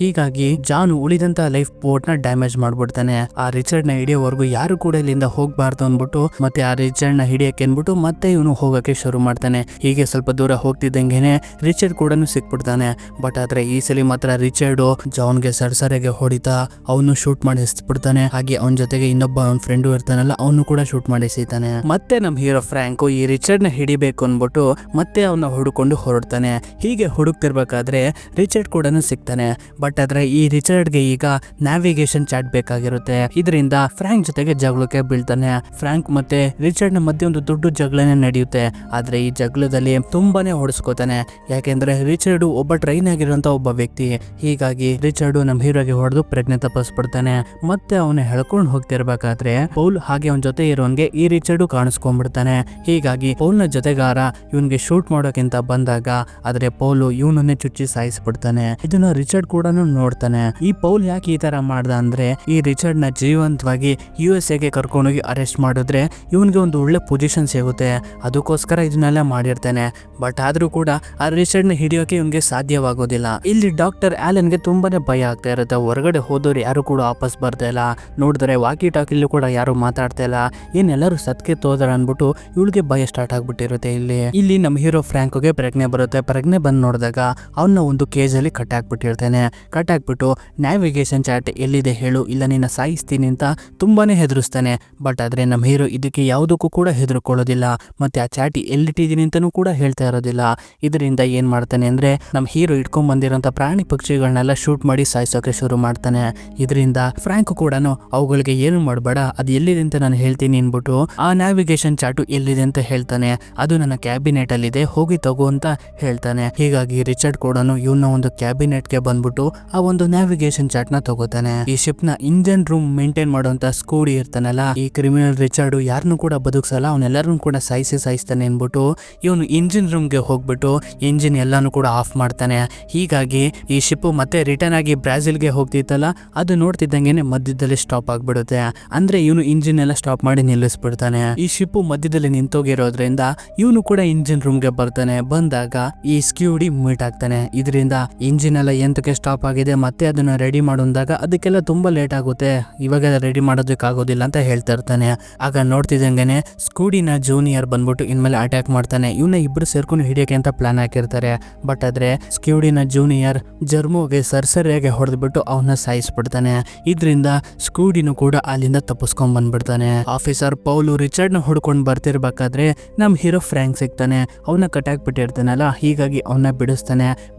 ಹೀಗಾಗಿ ಜಾನು ಉಳಿದಂತ ಲೈಫ್ ಬೋಟ್ ನ ಡ್ಯಾಮೇಜ್ ಮಾಡ್ಬಿಡ್ತಾನೆ. ಆ ರಿಚರ್ಡ್ ನ ಹಿಡಿಯೋವರೆಗೂ ಯಾರು ಕೂಡ ಇಲ್ಲಿಂದ ಹೋಗ್ಬಾರ್ದು ಅನ್ಬಿಟ್ಟು ಮತ್ತೆ ಆ ರಿಚರ್ಡ್ ನ ಹಿಡಿಯಕ್ಕೆ ಅನ್ಬಿಟ್ಟು ಮತ್ತೆ ಇವನು ಹೋಗಕ್ಕೆ ಶುರು ಮಾಡ್ತಾನೆ. ಹೀಗೆ ಸ್ವಲ್ಪ ದೂರ ಹೋಗ್ತಿದ್ದಂಗೆನೆ ರಿಚರ್ಡ್ ಕೂಡ ಸಿಕ್ಬಿಡ್ತಾನೆ. ಬಟ್ ಆದ್ರೆ ಈ ಸಲ ಮಾತ್ರ ರಿಚರ್ಡ್ ಜಾನ್ಗೆ ಸರಸರಿಗೆ ಹೊಡಿತಾ ಅವನು ಶೂಟ್ ಮಾಡಿ ಎಸ್ಬಿಡ್ತಾನೆ. ಹಾಗೆ ಅವನ ಜೊತೆಗೆ ಇನ್ನೊಬ್ಬ ಅವನ ಫ್ರೆಂಡು ಇರ್ತಾನಲ್ಲ ಅವನು ಕೂಡ ಶೂಟ್ ಮಾಡಿ ಎಸಿತಾನೆ. ಮತ್ತೆ ನಮ್ ಹೀರೋ ಫ್ರಾಂಕು ಈ ರಿಚರ್ಡ್ ನ ಹಿಡಿಬೇಕು ಅನ್ಬಿಟ್ಟು ಮತ್ತೆ ಅವನ್ನ ಹುಡುಕೊಂಡು ಹೊರಡ್ತಾನೆ. ಹೀಗೆ ಹುಡುಕ್ತಿರ್ಬೇಕಾದ್ರೆ ರಿಚರ್ಡ್ ಕೂಡ ಸಿಗ್ತಾನೆ. ಬಟ್ ಆದ್ರೆ ಈ ರಿಚರ್ಡ್ಗೆ ಈಗ ನ್ಯಾವಿಗೇಷನ್ ಚಾಟ್ ಬೇಕಾಗಿರುತ್ತೆ. ಇದರಿಂದ ಫ್ರಾಂಕ್ ಜೊತೆಗೆ ಜಗಳಕ್ಕೆ ಬೀಳ್ತಾನೆ. ಫ್ರಾಂಕ್ ಮತ್ತೆ ರಿಚರ್ಡ್ ನ ಮಧ್ಯೆ ಒಂದು ದೊಡ್ಡ ಜಗಳನೇ ನಡೆಯುತ್ತೆ. ಆದ್ರೆ ಈ ಜಗಳದಲ್ಲಿ ತುಂಬಾನೇ ಹೊಡೆಸ್ಕೋತಾನೆ. ಯಾಕೆಂದ್ರೆ ರಿಚರ್ಡ್ ಒಬ್ಬ ಟ್ರೈನ್ ಆಗಿರುವಂತ ಒಬ್ಬ ವ್ಯಕ್ತಿ. ಹೀಗಾಗಿ ರಿಚರ್ಡ್ ನಮ್ ಹೀರೋಗೆ ಹೊಡೆದು ಪ್ರಜ್ಞೆ ತಪ್ಪಿಸ್ಬಿಡ್ತಾನೆ. ಮತ್ತೆ ಅವನ ಹೇಳ್ಕೊಂಡು ಹೋಗ್ತಿರ್ಬೇಕಾದ್ರೆ ಪೌಲ್ ಹಾಗೆ ಅವನ ಜೊತೆ ಇರೋನ್ಗೆ ಈ ರಿಚರ್ಡ್ ಕಾಣಿಸ್ಕೊಂಡ್ಬಿಡ್ತಾನೆ. ಹೀಗಾಗಿ ಪೌಲ್ ನ ಜೊತೆಗಾರ ಇವನ್ಗೆ ಶೂಟ್ ಮಾಡೋಕ್ಕಿಂತ ಬಂದಾಗ ಆದ್ರೆ ಪೌಲ್ ಇವನನ್ನೇ ಚುಚ್ಚಿ ಸಾಯಿಸ್ಬಿಡ್ತಾನೆ. ಇದನ್ನ ರಿಚರ್ಡ್ ಕೂಡ ನೋಡ್ತಾನೆ. ಈ ಪೌಲ್ ಯಾಕೆ ಈ ತರ ಮಾಡ್ದ ಅಂದ್ರೆ ಈ ರಿಚರ್ಡ್ ನ ಜೀವಂತವಾಗಿ USA ಗೆ ಕರ್ಕೊಂಡೋಗಿ ಅರೆಸ್ಟ್ ಮಾಡಿದ್ರೆ ಇವನ್ಗೆ ಒಂದು ಒಳ್ಳೆ ಪೊಸಿಷನ್ ಸಿಗುತ್ತೆ, ಅದಕ್ಕೋಸ್ಕರ ಇದನ್ನೆಲ್ಲ ಮಾಡಿರ್ತಾನೆ. ಬಟ್ ಆದ್ರೂ ಕೂಡ ಆ ರಿಚರ್ಡ್ ನ ಹಿಡಿಯೋಕೆ ಇವನ್ಗೆ ಸಾಧ್ಯವಾಗೋದಿಲ್ಲ. ಇಲ್ಲಿ ಡಾಕ್ಟರ್ ಆಲನ್ಗೆ ತುಂಬಾನೇ ಭಯ ಆಗ್ತಾ ಇರುತ್ತೆ. ಹೊರಗಡೆ ಹೋದವ್ರು ಯಾರು ಕೂಡ ವಾಪಸ್ ಬರ್ತಾ ಇಲ್ಲ. ನೋಡಿದ್ರೆ ವಾಕಿ ಟಾಕಿಲ್ಲೂ ಕೂಡ ಯಾರು ಮಾತಾಡ್ತಾ ಇಲ್ಲ. ಏನೆಲ್ಲರೂ ಸತ್ಕೆ ತೋದ್ರ ಅನ್ಬಿಟ್ಟು ಇವಳಿಗೆ ಭಯ ಸ್ಟಾರ್ಟ್ ಆಗ್ಬಿಟ್ಟಿರುತ್ತೆ. ಇಲ್ಲಿ ನಮ್ಮ ಹೀರೋ ಫ್ರಾಂಕ್ಗೆ ಪ್ರಜ್ಞೆ ಬರುತ್ತೆ. ಪ್ರಜ್ಞೆ ಬಂದು ನೋಡಿದಾಗ ಅವನ್ನ ಒಂದು ಕೇಜ್ ಅಲ್ಲಿ ಕಟ್ಟಾಕ್ಬಿಟ್ಟು ನ್ಯಾವಿಗೇಷನ್ ಚಾರ್ಟ್ ಎಲ್ಲಿದೆ ಹೇಳು, ಇಲ್ಲ ನಿನ್ನ ಸಾಯಿಸ್ತೀನಿ ಅಂತ ತುಂಬಾನೇ ಹೆದರಿಸ್ತಾನೆ. ಬಟ್ ಆದ್ರೆ ನಮ್ಮ ಹೀರೋ ಇದಕ್ಕೆ ಯಾವುದಕ್ಕೂ ಕೂಡ ಹೆದರ್ಕೊಳ್ಳೋದಿಲ್ಲ. ಮತ್ತೆ ಆ ಚಾಟಿ ಎಲ್ಲಿಟ್ಟಿದ್ದೀನಿ ಅಂತಾನೂ ಕೂಡ ಹೇಳ್ತಾ ಇರೋದಿಲ್ಲ. ಇದರಿಂದ ಏನ್ ಮಾಡ್ತಾನೆ ಅಂದ್ರೆ ನಮ್ಮ ಹೀರೋ ಇಟ್ಕೊಂಡ್ ಬಂದಿರೋಂಥ ಪ್ರಾಣಿ ಪಕ್ಷಿಗಳನ್ನೆಲ್ಲ ಶೂಟ್ ಮಾಡಿ ಸಾಯಿಸೋಕೆ ಶುರು ಮಾಡ್ತಾನೆ. ಇದರಿಂದ ಫ್ರಾಂಕ್ ಕೂಡ ಅವುಗಳಿಗೆ ಏನು ಮಾಡಬೇಡ, ಅದು ಎಲ್ಲಿದೆ ಅಂತ ನಾನು ಹೇಳ್ತೀನಿ ಅನ್ಬಿಟ್ಟು ಆ ನ್ಯಾವಿಗೇಷನ್ ಚಾರ್ಟ್ ಎಲ್ಲಿದೆ ಅಂತ ಹೇಳ್ತಾನೆ. ಅದು ನನ್ನ ಕ್ಯಾಬಿನೆಟ್ ಅಲ್ಲಿ ಇದೆ, ಹೋಗಿ ತಗೋ ಅಂತ ಹೇಳ್ತಾನೆ. ಹೀಗಾಗಿ ರಿಚರ್ಡ್ ಕೂಡ ಇವನ್ನ ಒಂದು ಕ್ಯಾಬಿನೆಟ್ ಗೆ ಬಂದ್ಬಿಟ್ಟು ಆ ಒಂದು ನ್ಯಾವಿಗೇಷನ್ ಚಾರ್ಟ್ ನ ತಗೋತಾನೆ. ಈ ಶಿಪ್ ನ ಇಂಜಿನ್ ರೂಮ್ ಮೇಂಟೈನ್ ಮಾಡುವಂತ ಸ್ಕೂಡಿ ಇರ್ತಾನಲ್ಲ, ಈ ಕ್ರಿಮಿನಲ್ ರಿಚರ್ಡ್ ಯಾರನ್ನು ಕೂಡ ಬದುಕ್ಸಲ್ಲ, ಅವನೆಲ್ಲರನ್ನು ಕೂಡ ಸಾಯಿಸ್ತಾನೆ ಅನ್ಬಿಟ್ಟು ಇವನು ಇಂಜಿನ್ ರೂಮ್ ಗೆ ಹೋಗ್ಬಿಟ್ಟು ಇಂಜಿನ್ ಎಲ್ಲಾನು ಕೂಡ ಆಫ್ ಮಾಡ್ತಾನೆ. ಹೀಗಾಗಿ ಈ ಶಿಪ್ ಮತ್ತೆ ರಿಟರ್ನ್ ಆಗಿ ಬ್ರಾಜಿಲ್ಗೆ ಹೋಗ್ತಿತ್ತಲ್ಲ, ಅದು ನೋಡ್ತಿದ್ದಂಗೆನೆ ಮಧ್ಯದಲ್ಲಿ ಸ್ಟಾಪ್ ಆಗ್ಬಿಡುತ್ತೆ. ಅಂದ್ರೆ ಇವನು ಇಂಜಿನ್ ಎಲ್ಲ ಸ್ಟಾಪ್ ಮಾಡಿ ನಿಲ್ಲಿಸ್ಬಿಡ್ತಾನೆ. ಈ ಶಿಪ್ ಮಧ್ಯದಲ್ಲಿ ನಿಂತೋಗಿರೋದ್ರಿಂದ ಇವನು ಕೂಡ ಇಂಜಿನ್ ರೂಮ್ ಗೆ ಬರ್ತಾನೆ. ಬಂದಾಗ ಈ ಸ್ಕ್ಯೂಡಿ ಮೀಟ್ ಆಗ್ತಾನೆ. ಇದರಿಂದ ಇಂಜಿನ್ ಎಲ್ಲ ಎಂತಕ್ಕೆ ಸ್ಟಾಪ್ ಆಗಿದೆ ಮತ್ತೆ ಅದನ್ನ ರೆಡಿ ಮಾಡೋದಾಗ ಅದಕ್ಕೆಲ್ಲ ತುಂಬಾ ಲೇಟ್ ಆಗುತ್ತೆ, ಇವಾಗ ರೆಡಿ ಮಾಡೋದಕ್ಕಾಗೋದಿಲ್ಲ ಅಂತ ಹೇಳ್ತಾ ಇರ್ತಾನೆ. ಆಗ ನೋಡ್ತಿದ್ದಂಗೆನೆ ಸ್ಕೂಡಿನ ಜೂನಿಯರ್ ಬಂದ್ಬಿಟ್ಟು ಇನ್ಮೇಲೆ ಅಟ್ಯಾಕ್ ಮಾಡ್ತಾನೆ. ಇವನ್ನ ಇಬ್ರು ಸೇರ್ಕೊಂಡು ಹಿಡಿಯಕ್ಕೆ ಅಂತ ಪ್ಲಾನ್ ಹಾಕಿರ್ತಾರೆ. ಬಟ್ ಆದ್ರೆ ಸ್ಕ್ಯೂಡಿನ ಜೂನಿಯರ್ ಜರ್ಮೋಗೆ ಸರಿಯಾಗಿ ಹೊಡೆದ್ಬಿಟ್ಟು ಅವನ್ನ ಸಾಯಿಸ್ಬಿಡ್ತಾನೆ. ಇದರಿಂದ ಸ್ಕೂಡಿನು ಕೂಡ ಅಲ್ಲಿಂದ ತಪ್ಪಿಸ್ಕೊಂಡ್ ಬಂದ್ಬಿಡ್ತಾನೆ. ಆಫೀಸರ್ ಪೌಲು ರಿಚರ್ಡ್ ನ ಹುಡ್ಕೊಂಡ್ ಬರ್ತಿರ್ಬೇಕಾದ್ರೆ ನಮ್ ಹೀರೋ ಫ್ರಾಂಕ್ ಸಿಗ್ತಾನೆ. ಅವನ್ನ ಕಟ್ಟಾಕ್ಬಿಟ್ಟಿರ್ತಾನಲ್ಲ, ಹೀಗಾಗಿ ಅವನ್ನ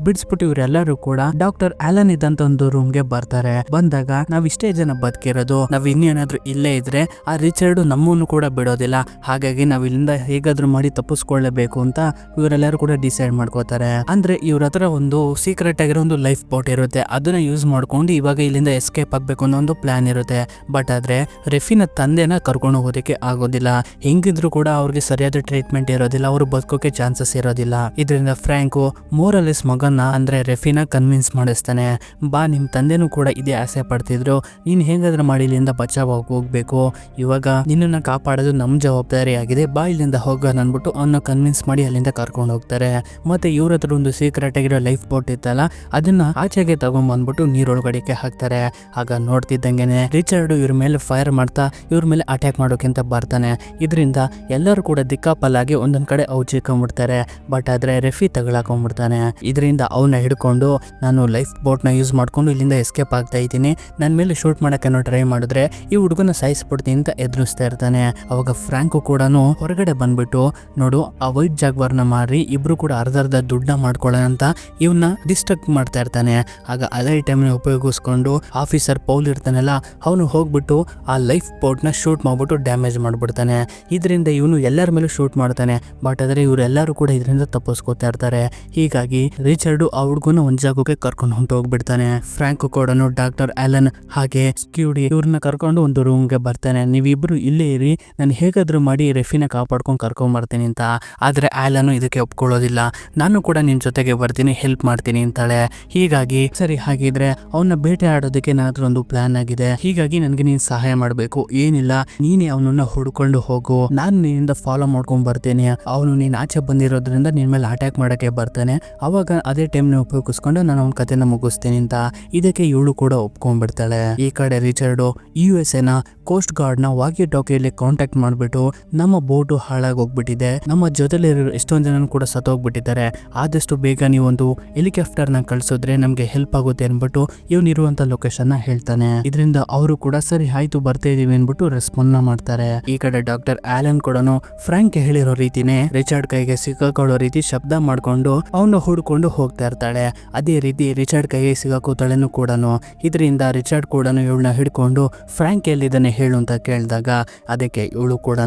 ಬಿಡಿಸ್ಬಿಟ್ಟು ಇವರೆಲ್ಲರೂ ಕೂಡ ಡಾಕ್ಟರ್ ಆಲನ್ ಇದ್ದಂತ ಒಂದು ರೂಮ್ಗೆ ಬರ್ತಾರೆ. ಬಂದಾಗ ನಾವ್ ಇಷ್ಟೇ ಜನ ಬದುಕಿರೋದು, ನಾವ್ ಇನ್ನೇನಾದ್ರೂ ಇಲ್ಲೇ ಇದ್ರೆ ಆ ರಿಚರ್ಡ್ ನಮ್ಮನ್ನು ಕೂಡ ಬಿಡೋದಿಲ್ಲ, ಹಾಗಾಗಿ ನಾವ್ ಇಲ್ಲಿಂದ ಹೇಗಾದ್ರೂ ಮಾಡಿ ತಪ್ಪಿಸ್ಕೊಳ್ಳಬೇಕು ಅಂತ ಇವರೆಲ್ಲರೂ ಕೂಡ ಡಿಸೈಡ್ ಮಾಡ್ಕೋತಾರೆ. ಅಂದ್ರೆ ಇವ್ರ ಹತ್ರ ಒಂದು ಸೀಕ್ರೆಟ್ ಆಗಿರೋ ಒಂದು ಲೈಫ್ ಬೋಟ್ ಇರುತ್ತೆ, ಅದನ್ನ ಯೂಸ್ ಮಾಡ್ಕೊಂಡು ಇವಾಗ ಇಲ್ಲಿಂದ ಎಸ್ಕೇಪ್ ಆಗ್ಬೇಕು ಅನ್ನೋ ಒಂದು ಪ್ಲಾನ್ ಇರುತ್ತೆ. ಬಟ್ ಆದ್ರೆ ರೆಫಿನ ತಂದೆನ ಕರ್ಕೊಂಡು ಹೋಗೋದಕ್ಕೆ ಆಗೋದಿಲ್ಲ. ಹೆಂಗಿದ್ರು ಕೂಡ ಅವ್ರಿಗೆ ಸರಿಯಾದ ಟ್ರೀಟ್ಮೆಂಟ್ ಇರೋದಿಲ್ಲ, ಅವ್ರು ಬದುಕೋಕೆ ಚಾನ್ಸಸ್ ಇರೋದಿಲ್ಲ. ಇದರಿಂದ ಫ್ರಾಂಕು ಮೋರಲಿಸ್ ಮಗನ್ನ ಅಂದ್ರೆ ರೆಫಿನ ಕನ್ವಿನ್ಸ್ ಮಾಡಿಸ್ತಾನೆ. ಬಾ, ನಿಮ್ ತಂದೆನೂ ಕೂಡ ಇದೇ ಆಸೆ ಪಡ್ತಿದ್ರು, ನೀನ್ ಹೇಗಾದ್ರೂ ಮಾಡಿ ಇಲ್ಲಿಂದ ಬಚಾವಾಗಿ ಹೋಗ್ಬೇಕು, ಇವಾಗ ನಿನ್ನನ್ನ ಕಾಪಾಡೋದು ನಮ್ ಜವಾಬ್ದಾರಿ ಆಗಿದೆ, ಬಾ ಇಲ್ಲಿಂದ ಹೋಗೋಣ ಅನ್ಬಿಟ್ಟು ಅವನ್ನ ಕನ್ವಿನ್ಸ್ ಮಾಡಿ ಅಲ್ಲಿಂದ ಕರ್ಕೊಂಡು ಹೋಗ್ತಾರೆ. ಮತ್ತೆ ಇವ್ರ ಹತ್ರ ಒಂದು ಸೀಕ್ರೆಟ್ ಆಗಿರೋ ಲೈಫ್ ಬೋಟ್ ಇತ್ತಲ್ಲ, ಅದನ್ನ ಆಚೆಗೆ ತಗೊಂಡ್ಬಂದ್ಬಿಟ್ಟು ನೀರೊಳಗಡೆಗೆ ಹಾಕ್ತಾರೆ. ಆಗ ನೋಡ್ತಿದ್ದ ಇದ್ದಂಗೆನೆ ರಿಚರ್ಡ್ ಇವ್ರ ಮೇಲೆ ಫೈರ್ ಮಾಡ್ತಾ ಇವ್ರ ಮೇಲೆ ಅಟ್ಯಾಕ್ ಮಾಡೋಕ್ಕಿಂತ ಬರ್ತಾನೆ. ಇದರಿಂದ ಎಲ್ಲರೂ ಕೂಡ ದಿಕ್ಕಾಪಲ್ಲಾಗಿ ಒಂದೊಂದ್ ಕಡೆ ಔಚಿಕೊಂಡ್ಬಿಡ್ತಾರೆ. ಬಟ್ ಆದ್ರೆ ರೆಫಿ ತಗೊಳಕೊಂಡ್ಬಿಡ್ತಾನೆ. ಇದರಿಂದ ಅವನ್ನ ಹಿಡ್ಕೊಂಡು ನಾನು ಲೈಫ್ ಬೋಟ್ ನ ಯೂಸ್ ಮಾಡ್ಕೊಂಡು ಇಲ್ಲಿಂದ ಎಸ್ಕೇಪ್ ಆಗ್ತಾ ಇದ್ದೀನಿ, ನನ್ನ ಮೇಲೆ ಶೂಟ್ ಮಾಡಕ್ಕೆ ಟ್ರೈ ಮಾಡಿದ್ರೆ ಈ ಹುಡುಗನ ಸಾಯಿಸ್ಬಿಡ್ತೀನಿ ಅಂತ ಎದುರಿಸ್ತಾ ಇರ್ತಾನೆ. ಅವಾಗ ಫ್ರಾಂಕು ಕೂಡ ಹೊರಗಡೆ ಬಂದ್ಬಿಟ್ಟು ನೋಡು ಆ ವೈಟ್ ಜಾಗ್ವಾರ್ನ ಮಾರಿ ಇಬ್ರು ಕೂಡ ಅರ್ಧ ದುಡ್ಡನ್ನ ಮಾಡ್ಕೊಳ್ಳೋಣ ಅಂತ ಇವನ್ನ ಡಿಸ್ಟ್ರಕ್ಟ್ ಮಾಡ್ತಾ ಇರ್ತಾನೆ. ಆಗ ಅದೇ ಟೈಮ್ನ ಉಪಯೋಗಿಸ್ಕೊಂಡು ಆಫೀಸರ್ ಪೌಲ್ ಇರ್ತಾನಲ್ಲ ಅವನು ಹೋಗ್ಬಿಟ್ಟು ಆ ಲೈಫ್ ಬೋಟ್ ನ ಶೂಟ್ ಮಾಡ್ಬಿಟ್ಟು ಡ್ಯಾಮೇಜ್ ಮಾಡ್ಬಿಡ್ತಾನೆ. ಇದರಿಂದ ಇವನು ಎಲ್ಲರ ಮೇಲೂ ಶೂಟ್ ಮಾಡ್ತಾನೆ. ಬಟ್ ಆದ್ರೆ ಇವರೆಲ್ಲರೂ ಕೂಡ ಇದರಿಂದ ತಪ್ಪಿಸ್ಕೊತಾ ಇರ್ತಾರೆ. ಹೀಗಾಗಿ ರಿಚರ್ಡ್ ಆ ಹುಡುಗನ ಒಂದ್ ಜಾಗಕ್ಕೆ ಕರ್ಕೊಂಡು ಹೊಂಟೋಗ್ಬಿಡ್ತಾನೆ. ಫ್ರಾಂಕು ಕೂಡ ಡಾಕ್ಟರ್ ಆಲನ್ ಹಾಗೆ ಸ್ಕ್ಯೂಡಿ ಇವ್ರನ್ನ ಕರ್ಕೊಂಡು ಒಂದು ರೂಮ್ಗೆ ಬರ್ತಾನೆ. ನೀವಿಬ್ರು ಇಲ್ಲೇ ಇರಿ, ನಾನು ಹೇಗಾದ್ರೂ ಮಾಡಿ ರೆಫಿನ ಕಾಪಾಡ್ಕೊಂಡು ಕರ್ಕೊಂಡ್ ಬರ್ತೀನಿ ಅಂತ. ಆದ್ರೆ ಆಲನ್ ಇದಕ್ಕೆ ಒಪ್ಕೊಳ್ಳೋದಿಲ್ಲ. ನಾನು ಕೂಡ ನಿನ್ ಜೊತೆಗೆ ಬರ್ತೀನಿ, ಹೆಲ್ಪ್ ಮಾಡ್ತೀನಿ ಅಂತಾಳೆ. ಹೀಗಾಗಿ ಸರಿ ಹಾಗಿದ್ರೆ ಅವನ್ನ ಬೇಟೆ ಆಡೋದಕ್ಕೆ ಏನಾದ್ರೂ ಒಂದು ಪ್ಲಾನ್ ಆಗಿದೆ. ಹೀಗಾಗಿ ನನ್ಗೆ ನೀನ್ ಸಹಾಯ ಮಾಡ್ಬೇಕು. ಏನಿಲ್ಲ, ನೀನೇ ಅವನನ್ನ ಹುಡ್ಕೊಂಡು ಹೋಗು, ನಾನು ನಿನ್ನಿಂದ ಫಾಲೋ ಮಾಡ್ಕೊಂಡ್ ಬರ್ತೇನೆ. ಅವನು ನೀನ್ ಆಚೆ ಬಂದಿರೋದ್ರಿಂದ ನಿನ್ ಮೇಲೆ ಅಟ್ಯಾಕ್ ಮಾಡಕ್ಕೆ ಬರ್ತಾನೆ. ಅವಾಗ ಅದೇ ಟೈಮ್ನ ಉಪಯೋಗಿಸ್ಕೊಂಡು ನಾನು ಅವನ ಕಥೆನ ಮುಗಿಸ್ತೀನಿ ಅಂತ. ಇದಕ್ಕೆ ಇವಳು ಕೂಡ ಒಪ್ಕೊಂಡ್ಬಿಡ್ತಾಳೆ. ಈ ಕಡೆ ರಿಚರ್ಡು USA ನ ಕೋಸ್ಟ್ ಗಾರ್ಡ್ ನ ವಾಕಿ ಟಾಕಿಯಲ್ಲಿ ಕಾಂಟ್ಯಾಕ್ಟ್ ಮಾಡ್ಬಿಟ್ಟು ನಮ್ಮ ಬೋಟು ಹಾಳಾಗಿ ಹೋಗ್ಬಿಟ್ಟಿದೆ, ನಮ್ಮ ಜೊತೆಲಿ ಎಷ್ಟೊಂದ್ ಜನ ಕೂಡ ಸತ್ತೋಗ್ಬಿಟ್ಟಿದ್ದಾರೆ, ಆದಷ್ಟು ಬೇಗ ನೀವೊಂದು ಹೆಲಿಕಾಪ್ಟರ್ ನ ಕಳ್ಸಿದ್ರೆ ನಮ್ಗೆ ಹೆಲ್ಪ್ ಆಗುತ್ತೆ ಅನ್ಬಿಟ್ಟು ಇವನಿರುವಂತ ಲೊಕೇಶನ್ ನ ಹೇಳ್ತಾನೆ. ಇದರಿಂದ ಅವರು ಕೂಡ ಸರಿ ಆಯ್ತು ಬರ್ತಾ ಇದೀವಿ ಅನ್ಬಿಟ್ಟು ರೆಸ್ಪಾಂಡ್ ಮಾಡ್ತಾರೆ. ಈ ಕಡೆ ಡಾಕ್ಟರ್ ಆಲನ್ ಕೂಡ ಫ್ರಾಂಕ್ ಹೇಳಿರೋ ರೀತಿನೇ ರಿಚರ್ಡ್ ಕೈಗೆ ಸಿಕ್ಕಾಕೊಳ್ಳೋ ರೀತಿ ಶಬ್ದ ಮಾಡ್ಕೊಂಡು ಅವನ್ನ ಹುಡ್ಕೊಂಡು ಹೋಗ್ತಾ ಇರ್ತಾಳೆ. ಅದೇ ರೀತಿ ರಿಚರ್ಡ್ ಕೈಗೆ ಸಿಗಾಕೋತಾಳೆನು ಕೂಡ. ಇದರಿಂದ ರಿಚರ್ಡ್ ಕೂಡ ಇವಳನ್ನ ಹಿಡ್ಕೊಂಡು ಫ್ರಾಂಕ್ ಎಲ್ಲಿದ್ದಾನೆ ಹೇಳು ಅಂತ ಕೇಳಿದಾಗ ಅದಕ್ಕೆ ಇವಳು ಕೂಡ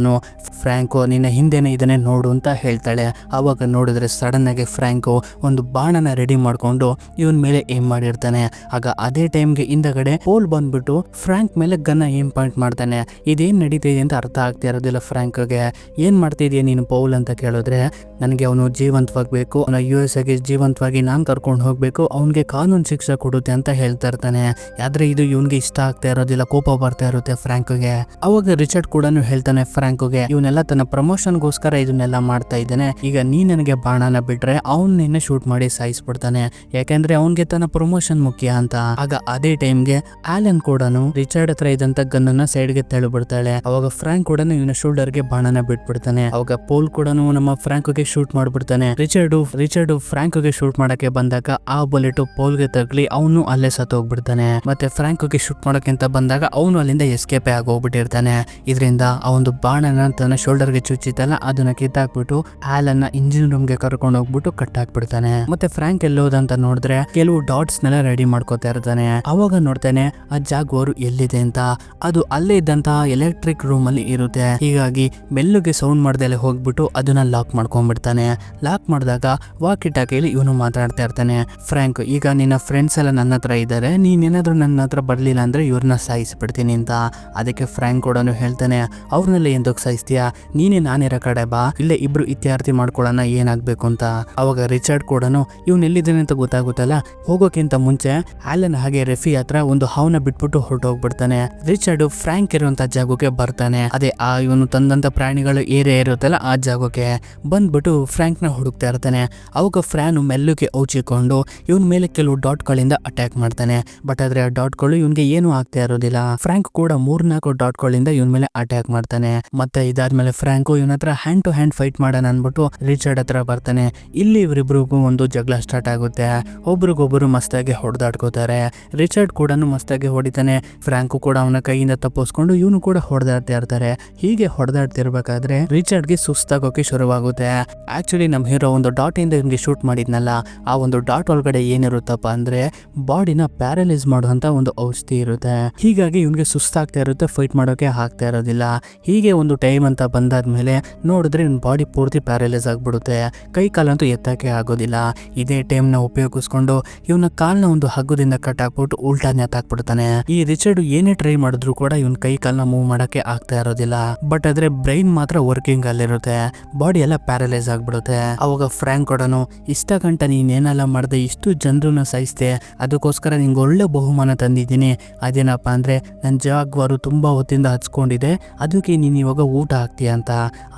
ಫ್ರಾಂಕೋ ನಿನ್ನ ಹಿಂದೆನೆ ಇದನ್ನೇ ನೋಡು ಅಂತ ಹೇಳ್ತಾಳೆ. ಅವಾಗ ನೋಡಿದ್ರೆ ಸಡನ್ ಆಗಿ ಫ್ರಾಂಕೋ ಒಂದು ಬಾಣನ ರೆಡಿ ಮಾಡ್ಕೊಂಡು ಇವನ್ ಮೇಲೆ ಏಮ್ ಮಾಡಿರ್ತಾನೆ. ಆಗ ಅದೇ ಟೈಮ್ಗೆ ಹಿಂದಗಡೆ ಪೋಲ್ ಬಂದ್ಬಿಟ್ಟು ಫ್ರಾಂಕ್ ಮೇಲೆ ಗನ್ನ ಏಮ್ ಪಾಯಿಂಟ್ ಮಾಡ್ತಾನೆ. ಇದೇನ್ ನಡೀತಾ ಇದೆ ಅಂತ ಅರ್ಥ ಆಗ್ತಾ ಇರೋದಿಲ್ಲ ಫ್ರಾಂಕ್ಗೆ. ಏನ್ ಮಾಡ್ತಿದ್ಯಾ ನೀನು ಪೌಲ್ ಅಂತ ಕೇಳಿದ್ರೆ ನನಗೆ ಅವನು ಜೀವಂತವಾಗಬೇಕು, ಅವನ USA ಗೆ ಜೀವಂತವಾಗಿ ನಾನ್ ಕರ್ಕೊಂಡು ಹೋಗ್ಬೇಕು, ಅವನ್ಗೆ ಕಾನೂನು ಶಿಕ್ಷೆ ಕೊಡುತ್ತೆ ಅಂತ ಹೇಳ್ತಾ ಇರ್ತಾನೆ. ಆದ್ರೆ ಇದು ಇವನ್ಗೆ ಇಷ್ಟ ಆಗ್ತಾ ಇರೋದಿಲ್ಲ, ಕೋಪ ಬರ್ತಾ ಇರುತ್ತೆ ಫ್ರಾಂಕ್ಗೆ. ಅವಾಗ ರಿಚರ್ಡ್ ಕೂಡ ಹೇಳ್ತಾನೆ ಫ್ರಾಂಕ್ಗೆ, ಇವನ್ನೆಲ್ಲ ತನ್ನ ಪ್ರಮೋಷನ್ಗೋಸ್ಕರ ಇದನ್ನೆಲ್ಲ ಮಾಡ್ತಾ ಇದ್ದಾನೆ, ಈಗ ನೀ ನನಗೆ ಬಾಣನ ಬಿಟ್ರೆ ಅವ್ನ್ ನಿನ್ನೆ ಶೂಟ್ ಮಾಡಿ ಸಾಯಿಸ್ಬಿಡ್ತಾನೆ, ಯಾಕಂದ್ರೆ ಅವನ್ಗೆ ತನ್ನ ಪ್ರಮೋಷನ್ ಮುಖ್ಯ ಅಂತ. ಆಗ ಅದೇ ಟೈಮ್ಗೆ ಆಲನ್ ಕೂಡ ರಿಚರ್ಡ್ ಹತ್ರ ಇದ್ದಂತ ಗನ್ನನ್ನ ಸೈಡ್ಗೆ ತಳ್ಳಿಬಿಡ್ತಾಳೆ. ಅವಾಗ ಫ್ರಾಂಕ್ ಕೂಡ ಇವನ ಶೋಲ್ಡರ್ಗೆ ಬಾಣನ ಬಿಟ್ಬಿಡ್ತಾನೆ. ಅವಾಗ ಪೋಲ್ ಕೂಡ ನಮ್ಮ ಫ್ರಾಂಕ್ಗೆ ಶೂಟ್ ಮಾಡ್ಬಿಡ್ತಾನೆ. ರಿಚರ್ಡ್ ಫ್ರಾಂಕ್ಗೆ ಶೂಟ್ ಮಾಡಕ್ಕೆ ಬಂದಾಗ ಆ ಬುಲೆಟ್ ಪೋಲ್ಗೆ ತಗ್ಲಿ ಅವನು ಅಲ್ಲೇ ಸತ್ತೋಗ್ಬಿಡ್ತಾನೆ. ಮತ್ತೆ ಫ್ರಾಂಕ್ಗೆ ಶೂಟ್ ಮಾಡೋಕ್ಕಿಂತ ಬಂದಾಗ ಅವನು ಅಲ್ಲಿಂದ ಎಸ್ಕೇಪ್ ಆಗಿ ಹೋಗ್ಬಿಟ್ಟಿರ್ತಾನೆ. ಇದರಿಂದ ಆ ಒಂದು ಬಾಣನ ತನ್ನ ಶೋಲ್ಡರ್ಗೆ ಚುಚ್ಚಿತಲ್ಲ ಅದನ್ನ ಕಿತ್ತಾಕ್ಬಿಟ್ಟು ಆಲನ್ನ ಇಂಜಿನ್ ರೂಮ್ಗೆ ಕರ್ಕೊಂಡು ಹೋಗ್ಬಿಟ್ಟು ಕಟ್ ಹಾಕ್ಬಿಡ್ತಾನೆ. ಮತ್ತೆ ಫ್ರಾಂಕ್ ಎಲ್ಲೋದಂತ ನೋಡಿದ್ರೆ ಕೆಲವು ಡಾಟ್ಸ್ ನೆಲ್ಲ ರೆಡಿ ಮಾಡ್ಕೋತಾ ಇರ್ತಾನೆ. ಅವಾಗ ನೋಡ್ತಾನೆ ಆ ಜಾಗ್ವಾರು ಎಲ್ಲಿದೆ ಅಂತ. ಅದು ಅಲ್ಲೇ ಇದ್ದಂತ ಎಲೆಕ್ಟ್ರಿಕ್ ರೂಮ್ ಅಲ್ಲಿ ಇರುತ್ತೆ. ಹೀಗಾಗಿ ಮೆಲ್ಲುಗೆ ಸೌಂಡ್ ಮಾಡ್ದಲೆ ಹೋಗ್ಬಿಟ್ಟು ಅದನ್ನ ಲಾಕ್ ಮಾಡ್ಕೊಂಡ್ಬಿಡ್ತಾನೆ. ಲಾಕ್ ಮಾಡಿದಾಗ ವಾಕಿ ಟಾಕಿಯಲ್ಲಿ ಇವನು ಮಾತಾಡ್ತಾ ಇರ್ತಾನೆ. ಫ್ರಾಂಕ್, ಈಗ ನಿನ್ನ ಫ್ರೆಂಡ್ಸ್ ಎಲ್ಲ ನನ್ನ ಹತ್ರ ಇದ್ದಾರೆ, ನೀನೇನಾದ್ರೂ ನನ್ನ ಹತ್ರ ಬರ್ಲಿಲ್ಲ ಅಂದ್ರೆ ಇವ್ರನ್ನ ಸಾಯಿಸ್ಬಿಡ್ತೀನಿ ಅಂತ. ಅದಕ್ಕೆ ಫ್ರಾಂಕ್ ಕೂಡ ಹೇಳ್ತಾನೆ, ಅವ್ರನ್ನೆಲ್ಲ ಎಂದಕ್ಕೆ ಸಾಯಿಸ್ತೀಯಾ, ನೀನೇ ನಾನಿರೋ ಕಡೆ ಬಾ, ಇಲ್ಲೇ ಇಬ್ರು ಇತ್ಯಾರ್ಥಿ ಮಾಡ್ಕೊಳ್ಳೋಣ ಏನಾಗ್ಬೇಕು ಅಂತ. ಅವಾಗ ರಿಚರ್ಡ್ ಕೂಡ ಇವ್ನು ಎಲ್ಲಿದ್ದಾನೆ ಅಂತ ಗೊತ್ತಾಗುತ್ತಲ್ಲ, ಹೋಗೋಕ್ಕಿಂತ ಮುಂಚೆ ಆಲನ್ ಹಾಗೆ ರೆಫಿ ಹತ್ರ ಒಂದು ಹಾವನ್ನ ಬಿಟ್ಬಿಟ್ಟು ಹೊರಟೋಗ್ಬಿಡ್ತಾನೆ. ರಿಚರ್ಡ್ ಫ್ರಾಂಕ್ ಇರುವಂತ ಜಾಗಕ್ಕೆ ಬರ್ತಾನೆ. ಅದೇ ಆ ಇವನು ತಂದಂತ ಪ್ರಾಣಿಗಳು ಏರಿಯಾ ಇರುತ್ತಲ್ಲ ಆ ಜಾಗಕ್ಕೆ ಬಂದ್ಬಿಟ್ಟು ಫ್ರಾಂಕ್ ನ ಹುಡುಕ್ತಾ ಇರ್ತಾನೆ. ಅವಾಗ ಫ್ರಾನ್ ಮೆಲ್ಲುಗೆ ಔಚಿಕೊಂಡು ಇವನ್ ಮೇಲೆ ಕೆಲವು ಡಾಟ್ ಗಳಿಂದ ಅಟ್ಯಾಕ್ ಮಾಡ್ತಾನೆ. ಬಟ್ ಆದ್ರೆ ಆ ಡಾಟ್ ಗಳು ಇವನ್ಗೆ ಏನು ಆಗ್ತಾ ಇರೋದಿಲ್ಲ. ಫ್ರಾಂಕ್ ಕೂಡ 3-4 ಡಾಟ್ ಗಳಿಂದ ಇವನ್ ಮೇಲೆ ಅಟ್ಯಾಕ್ ಮಾಡ್ತಾನೆ. ಮತ್ತೆ ಇದಾದ್ಮೇಲೆ ಫ್ರಾಂಕು ಇವನ ಹತ್ರ ಹ್ಯಾಂಡ್ ಟು ಹ್ಯಾಂಡ್ ಫೈಟ್ ಮಾಡೋಣ ಅನ್ಬಿಟ್ಟು ರಿಚರ್ಡ್ ಹತ್ರ ಬರ್ತಾನೆ. ಇಲ್ಲಿ ಇವರಿಬ್ರಿಗೂ ಒಂದು ಜಗಳ ಸ್ಟಾರ್ಟ್ ಆಗುತ್ತೆ. ಒಬ್ರಿಗೊಬ್ರು ಮಸ್ತಾಗಿ ಹೊಡೆದಾಡ್ಕೋತಾರೆ. ರಿಚರ್ಡ್ ಕೂಡ ಮಸ್ತಾಗಿ ಹೊಡಿತಾನೆ. ಫ್ರಾಂಕು ಕೂಡ ಅವನ ಕೈಯಿಂದ ತಪ್ಪಿಸ್ಕೊಂಡು ಇವನು ಕೂಡ ಹೊಡೆದಾಡ್ತಾ ಇರ್ತಾರೆ. ಹೀಗೆ ಹೊಡೆದಾಡ್ತಿರ್ಬೇಕಾದ್ರೆ ರಿಚರ್ಡ್ಗೆ ಸುಸ್ತಾಗೋಕೆ ಶುರುವಾಗುತ್ತೆ. ಆಕ್ಚುಲಿ ನಮ್ ಹೀರೋ ಒಂದು ಡಾಟ್ ಇಂದ ಇವನ್ಗೆ ಶೂಟ್ ಮಾಡಿದ್ನಲ್ಲ, ಆ ಒಂದು ಡಾಟ್ ಒಳಗಡೆ ಏನಿರುತ್ತಪ್ಪ ಅಂದ್ರೆ ಬಾಡಿನ ಪ್ಯಾರಲೈಸ್ ಮಾಡುವಂತ ಒಂದು ಔಷಧಿ ಇರುತ್ತೆ. ಹೀಗಾಗಿ ಇವನ್ಗೆ ಸುಸ್ತಾಗ್ತಾ ಇರುತ್ತೆ, ಫೈಟ್ ಮಾಡೋಕೆ ಆಗ್ತಾ ಇರೋದಿಲ್ಲ. ಹೀಗೆ ಒಂದು ಟೈಮ್ ಅಂತ ಬಂದಾದ್ಮೇಲೆ ನೋಡಿದ್ರೆ ಇವನ್ ಬಾಡಿ ಪೂರ್ತಿ ಪ್ಯಾರಲೈಸ್ ಆಗ್ಬಿಡುತ್ತೆ. ಕೈ ಕಾಲಂತೂ ಎತ್ತಕ್ಕೆ ಆಗೋದಿಲ್ಲ. ಇದೇ ಟೈಮ್ ನ ಉಪಯೋಗಿಸ್ಕೊಂಡು ಇವನ ಕಾಲ್ನ ಒಂದು ಹಗ್ಗದಿಂದ ಕಟ್ ಹಾಕ್ಬಿಟ್ಟು ಉಲ್ಟಾ ನೇತಾಕ್ಬಿಡ್ತಾನೆ. ಈ ರಿಚರ್ಡ್ ಏನೇ ಟ್ರೈ ಮಾಡಿದ್ರು ಕೂಡ ಇವನ್ ಕೈ ಕಾಲ್ನ ಮೂವ್ ಮಾಡಕ್ಕೆ ಆಗ್ತಾ ಇರೋದಿಲ್ಲ. ಬಟ್ ಆದ್ರೆ ಬ್ರೈನ್ ಮಾತ್ರ ವರ್ಕಿಂಗ್ ಅಲ್ಲಿರುತ್ತೆ, ಬಾಡಿ ಎಲ್ಲ ಪ್ಯಾರಲೈಸ್ ಆಗ್ಬಿಡುತ್ತೆ. ಅವಾಗ ಫ್ರಾಂಕ್ ಕೊಡನು, ಇಷ್ಟ ಗಂಟ ನೀನೇನೆಲ್ಲ ಮಾಡ್ದೆ, ಇಷ್ಟು ಜನರನ್ನ ಸಾಯಿಸ್ದೆ, ಅದಕ್ಕೋಸ್ಕರ ನಿಂಗೆ ಒಳ್ಳೆ ಬಹುಮಾನ ತಂದಿದ್ದೀನಿ. ಅದೇನಪ್ಪ ಅಂದ್ರೆ ನನ್ನ ಜಾಗ್ವಾರು ತುಂಬಾ ಹೊತ್ತಿಂದ ಹಚ್ಕೊಂಡಿದೆ, ಅದಕ್ಕೆ ನೀನು ಇವಾಗ ಊಟ ಹಾಕ್ತೀಯ ಅಂತ.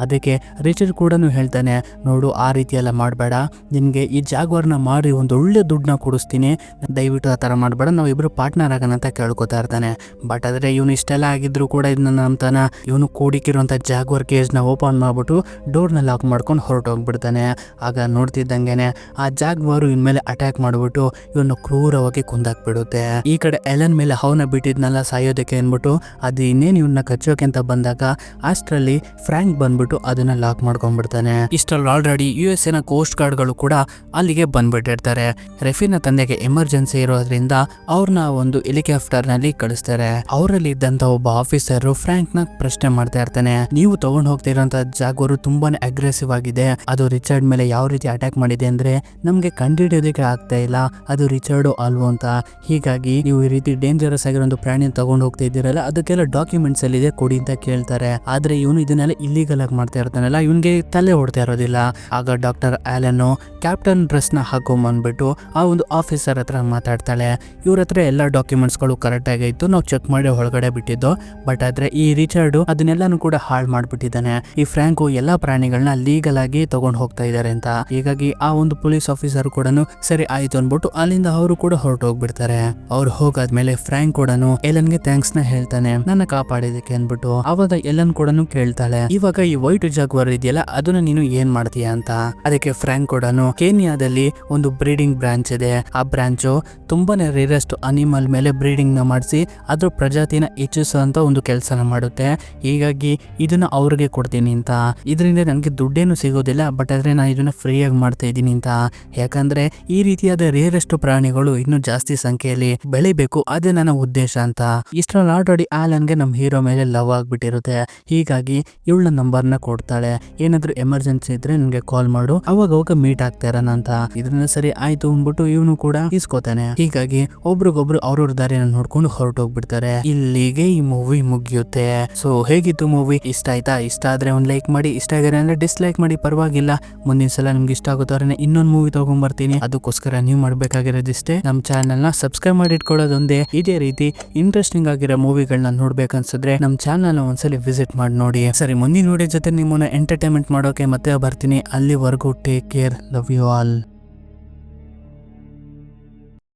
ಅದಕ್ಕೆ ರಿಚರ್ಡ್ ಕೂಡ ಹೇಳ್ತಾನೆ, ನೋಡು ಆ ರೀತಿ ಎಲ್ಲ ಮಾಡಬೇಡ, ನಿನ್ಗೆ ಈ ಜಾಗ್ವಾರ್ನ ಮಾಡಿ ಒಂದು ಒಳ್ಳೆ ದುಡ್ಡನ್ನ ಕೊಡಿಸ್ತೀನಿ, ದಯವಿಟ್ಟು ಆ ಥರ ಮಾಡಬೇಡ, ನಾವು ಇಬ್ರು ಪಾರ್ಟ್ನರ್ ಆಗೋಣ ಅಂತ ಅಳ್ಕೊತಾ ಇರ್ತಾನೆ. ಬಟ್ ಆದ್ರೆ ಇವನು ಇಷ್ಟೆಲ್ಲ ಆಗಿದ್ರು ಕೂಡ ಇದನ್ನ ನಂಬ್ತಾನ. ಇವನು ಕೂಡಿಕಿರುವಂತ ಜಾಗ್ವರ್ ಕೇಜ್ ನ ಓಪನ್ ಮಾಡ್ಬಿಟ್ಟು ಡೋರ್ ನ ಲಾಕ್ ಮಾಡ್ಕೊಂಡು ಹೊರಟೋಗ್ಬಿಡ್ತಾನೆ. ಆಗ ನೋಡ್ತಿದ್ದಂಗೆನೆ ಆ ಜಾಗ್ವಾರು ಇನ್ ಮೇಲೆ ಅಟ್ಯಾಕ್ ಮಾಡ್ಬಿಟ್ಟು ಇವನು ಕ್ರೂರವಾಗಿ ಕುಂದಾಕ್ಬಿಡುತ್ತೆ. ಈ ಕಡೆ ಎಲನ್ ಮೇಲೆ ಅವನ ಬಿಟ್ಟಿದ್ನಲ್ಲ ಸಾಯೋದಕ್ಕೆ ಅನ್ಬಿಟ್ಟು ಅದು ಇನ್ನೇನು ಇವನ್ನ ಕಚ್ಚೋಕೆ ಅಂತ ಬಂದಾಗ ಅಷ್ಟರಲ್ಲಿ ಫ್ರಾಂಕ್ ಬಂದ್ಬಿಟ್ಟು ಅದನ್ನ ಲಾಕ್ ಮಾಡ್ಕೊಂಡ್ಬಿಡ್ತಾನೆ. ಇಷ್ಟರಲ್ಲಿ ಆಲ್ರೆಡಿ USA ನ ಕೋಸ್ಟ್ ಗಾರ್ಡ್ ಗಳು ಕೂಡ ಅಲ್ಲಿಗೆ ಬಂದ್ಬಿಟ್ಟಿರ್ತಾರೆ. ರೆಫಿನ ತಂದೆಗೆ ಎಮರ್ಜೆನ್ಸಿ ಇರೋದ್ರಿಂದ ಅವ್ರನ್ನ ಒಂದು ಹೆಲಿಕಾಪ್ಟರ್ ನಲ್ಲಿ ಕಳಿಸ್ತಾರೆ. ಅವರಲ್ಲಿ ಇದ್ದಂತ ಒಬ್ಬ ಆಫೀಸರ್ ಫ್ರಾಂಕ್ ನ ಪ್ರಶ್ನೆ ಮಾಡ್ತಾ ಇರ್ತಾನೆ. ನೀವು ತಗೊಂಡ್ ಹೋಗ್ತಿರೋಂತ ಜಾಗ್ವಾರು ತುಂಬಾನೇ ಅಗ್ರೆಸಿವ್ ಆಗಿದೆ. ಅದು ರಿಚರ್ಡ್ ಮೇಲೆ ಯಾವ ರೀತಿ ಅಟ್ಯಾಕ್ ಮಾಡಿದೆ ಅಂದ್ರೆ ನಮ್ಗೆ ಕಂಡುಹಿಡಿಯೋದಕ್ಕೆ ಆಗ್ತಾ ಇಲ್ಲ ಅದು ರಿಚರ್ಡ್ ಅಲ್ವೋ ಅಂತ. ಹೀಗಾಗಿ ನೀವು ಈ ರೀತಿ ಡೇಂಜರಸ್ ಆಗಿರೋ ಒಂದು ಪ್ರಾಣಿನ ತಗೊಂಡು ಹೋಗ್ತಾ ಇದ್ದೀರಲ್ಲ ಅದಕ್ಕೆಲ್ಲ ಡಾಕ್ಯುಮೆಂಟ್ಸ್ ಅಲ್ಲಿ ಇದೆ ಕೊಡಿ ಅಂತ ಕೇಳ್ತಾರೆ. ಆದ್ರೆ ಇವನು ಇದನ್ನೆಲ್ಲ ಇಲ್ಲಿಗಲ್ ಆಗಿ ಮಾಡ್ತಾ ಇರ್ತಾನಲ್ಲ ಇವನ್ಗೆ ತಲೆ ಓಡ್ತಾ ಇರೋದಿಲ್ಲ. ಆಗ ಡಾಕ್ಟರ್ ಆಲನ್ ಕ್ಯಾಪ್ಟನ್ ಡ್ರೆಸ್ ನ ಹಾಕೊಂಡ್ಬಂದ್ಬಿಟ್ಟು ಆ ಒಂದು ಆಫೀಸರ್ ಹತ್ರ ಮಾತಾಡ್ತಾಳೆ. ಇವ್ರ ಹತ್ರ ಎಲ್ಲ ಡಾಕ್ಯುಮೆಂಟ್ಸ್ ಗಳು ಕರೆಕ್ಟ್ ಆಗಿತ್ತು, ನಾವು ಚೆಕ್ ಮಾಡಿ ಒಳಗಡೆ ಬಿಟ್ಟಿದ್ದು. ಬಟ್ ಆದ್ರೆ ಈ ರಿಚರ್ಡ್ ಅದನ್ನೆಲ್ಲಾನು ಕೂಡ ಹಾಳು ಮಾಡ್ಬಿಟ್ಟಿದ್ದಾನೆ. ಈ ಫ್ರಾಂಕು ಎಲ್ಲಾ ಪ್ರಾಣಿಗಳನ್ನ ಲೀಗಲ್ ಆಗಿ ತಗೊಂಡು ಹೋಗ್ತಾ ಇದ್ದಾರೆ ಅಂತ. ಹೀಗಾಗಿ ಆ ಒಂದು ಪೊಲೀಸ್ ಆಫೀಸರ್ ಕೂಡ ಸರಿ ಆಯ್ತು ಅನ್ಬಿಟ್ಟು ಅಲ್ಲಿಂದ ಅವರು ಕೂಡ ಹೊರಟೋಗ್ಬಿಡ್ತಾರೆ. ಅವ್ರು ಹೋಗಾದ್ಮೇಲೆ ಫ್ರಾಂಕ್ ಕೂಡ ಎಲನ್ಗೆ ಥ್ಯಾಂಕ್ಸ್ ನ ಹೇಳ್ತಾನೆ ನನ್ನ ಕಾಪಾಡಿದಕ್ಕೆ ಅನ್ಬಿಟ್ಟು. ಅವಾಗ ಎಲನ್ ಕೂಡ ಕೇಳ್ತಾಳೆ ಇವಾಗ ಈ ವೈಟ್ ಜಾಗ್ವಾರ್ ಇದೆಯಲ್ಲ ಅದನ್ನ ನೀನು ಏನ್ ಮಾಡ್ತೀಯ ಅಂತ. ಅದಕ್ಕೆ ಫ್ರಾಂಕ್ ಕೂಡ ಕೇನಿಯಾದಲ್ಲಿ ಒಂದು ಬ್ರೀಡಿಂಗ್ ಬ್ರಾಂಚ್ ಇದೆ. ಆ ಬ್ರಾಂಚು ತುಂಬಾನೇ ರೇರೆಸ್ಟ್ ಅನಿಮಲ್ ಮೇಲೆ ಬ್ರೀಡಿಂಗ್ ನ ಮಾಡಿಸಿ ಅದ್ರ ಪ್ರಜಾತಿನ ಹೆಚ್ಚಿಸುವಂತ ಒಂದು ಕೆಲಸನ ಮಾಡುತ್ತೆ. ಹೀಗಾಗಿ ಇದನ್ನ ಅವ್ರಿಗೆ ಕೊಡ್ತೀನಿ ಅಂತ. ಇದರಿಂದ ನನಗೆ ದುಡ್ಡೇನು ಸಿಗೋದಿಲ್ಲ ಬಟ್ ಆದ್ರೆ ನಾನು ಇದನ್ನ ಫ್ರೀ ಆಗಿ ಮಾಡ್ತಾ ಇದ್ದೀನಿ ಅಂತ. ಯಾಕಂದ್ರೆ ಈ ರೀತಿಯಾದ ರೇರೆಸ್ಟ್ ಪ್ರಾಣಿಗಳು ಇನ್ನು ಜಾಸ್ತಿ ಸಂಖ್ಯೆಯಲ್ಲಿ ಬೆಳಿಬೇಕು ಅದೇ ನನ್ನ ಉದ್ದೇಶ ಅಂತ. ಇಷ್ಟರಲ್ಲಿ ಆಲ್ರೆಡಿ ಆಲನ್ಗೆ ನಮ್ ಹೀರೋ ಮೇಲೆ ಲವ್ ಆಗ್ಬಿಟ್ಟಿರುತ್ತೆ. ಹೀಗಾಗಿ ಇವಳ ನಂಬರ್ನ ಕೊಡ್ತಾಳೆ. ಏನಾದ್ರೂ ಎಮರ್ಜೆನ್ಸಿ ಇದ್ರೆ ನನಗೆ ಕಾಲ್ ಮಾಡು, ಅವಾಗ ಮೀಟ್ ಆಗ್ತಾ ಇರೋಣ ಅಂತ. ಇದನ್ನ ಸರಿ ಆಯ್ತು ಅಂದ್ಬಿಟ್ಟು ಇವನು ಕೂಡ ಇಸ್ಕೋತಾನೆ. ಹೀಗಾಗಿ ಒಬ್ರಿಗೊಬ್ರು ಅವ್ರವ್ರ ದಾರಿನ ನೋಡ್ಕೊಂಡು ಹೊರಟೋಗ್ಬಿಡ್ತಾರೆ. ಇಲ್ಲಿಗೆ ಈ ಮೂವಿ ಮುಗಿಯುತ್ತೆ. ಸೊ ಹೇಗಿತ್ತು ಮೂವಿ? ಇಷ್ಟ ಆಯ್ತಾ? ಇಷ್ಟ ಆದ್ರೆ ಒಂದ್ ಲೈಕ್ ಮಾಡಿ, ಇಷ್ಟ ಆಗಿದ್ರೆ ಅಂದ್ರೆ ಡಿಸ್ಲೈಕ್ ಮಾಡಿ, ಪರವಾಗಿಲ್ಲ. ಮುಂದಿನ ಸಲ ನಿಮ್ಗೆ ಇಷ್ಟ ಆಗುತ್ತವ್ರೆ ಇನ್ನೊಂದು ಮೂವಿ ತಗೊಂಡ್ ಬರ್ತೀನಿ. ಅದಕ್ಕೋಸ್ಕರ ನೀವು ಮಾಡ್ಬೇಕಾಗಿರೋದಿಷ್ಟೇ, ನಮ್ಮ ಚಾನೆಲ್ ನ ಸಬ್ಸ್ಕ್ರೈಬ್ ಮಾಡಿ ಇಟ್ಕೊಳ್ಳೋದೊಂದೇ. ಇದೇ ರೀತಿ ಇಂಟ್ರೆಸ್ಟಿಂಗ್ ಆಗಿರೋ ಮೂವಿಗಳನ್ನ ನೋಡ್ಬೇಕನ್ಸಿದ್ರೆ ನಮ್ಮ ಚಾನೆಲ್ ಒಂದ್ಸಲಿ ವಿಸಿಟ್ ಮಾಡಿ ನೋಡಿ. ಸರಿ, ಮುಂದಿನ ವಿಡಿಯೋ ಜೊತೆ ನಿಮ್ಮನ್ನ ಎಂಟರ್ಟೈನ್ಮೆಂಟ್ ಮಾಡೋಕೆ ಮತ್ತೆ ಬರ್ತೀನಿ. ಅಲ್ಲಿವರೆಗೂ take care, love you all.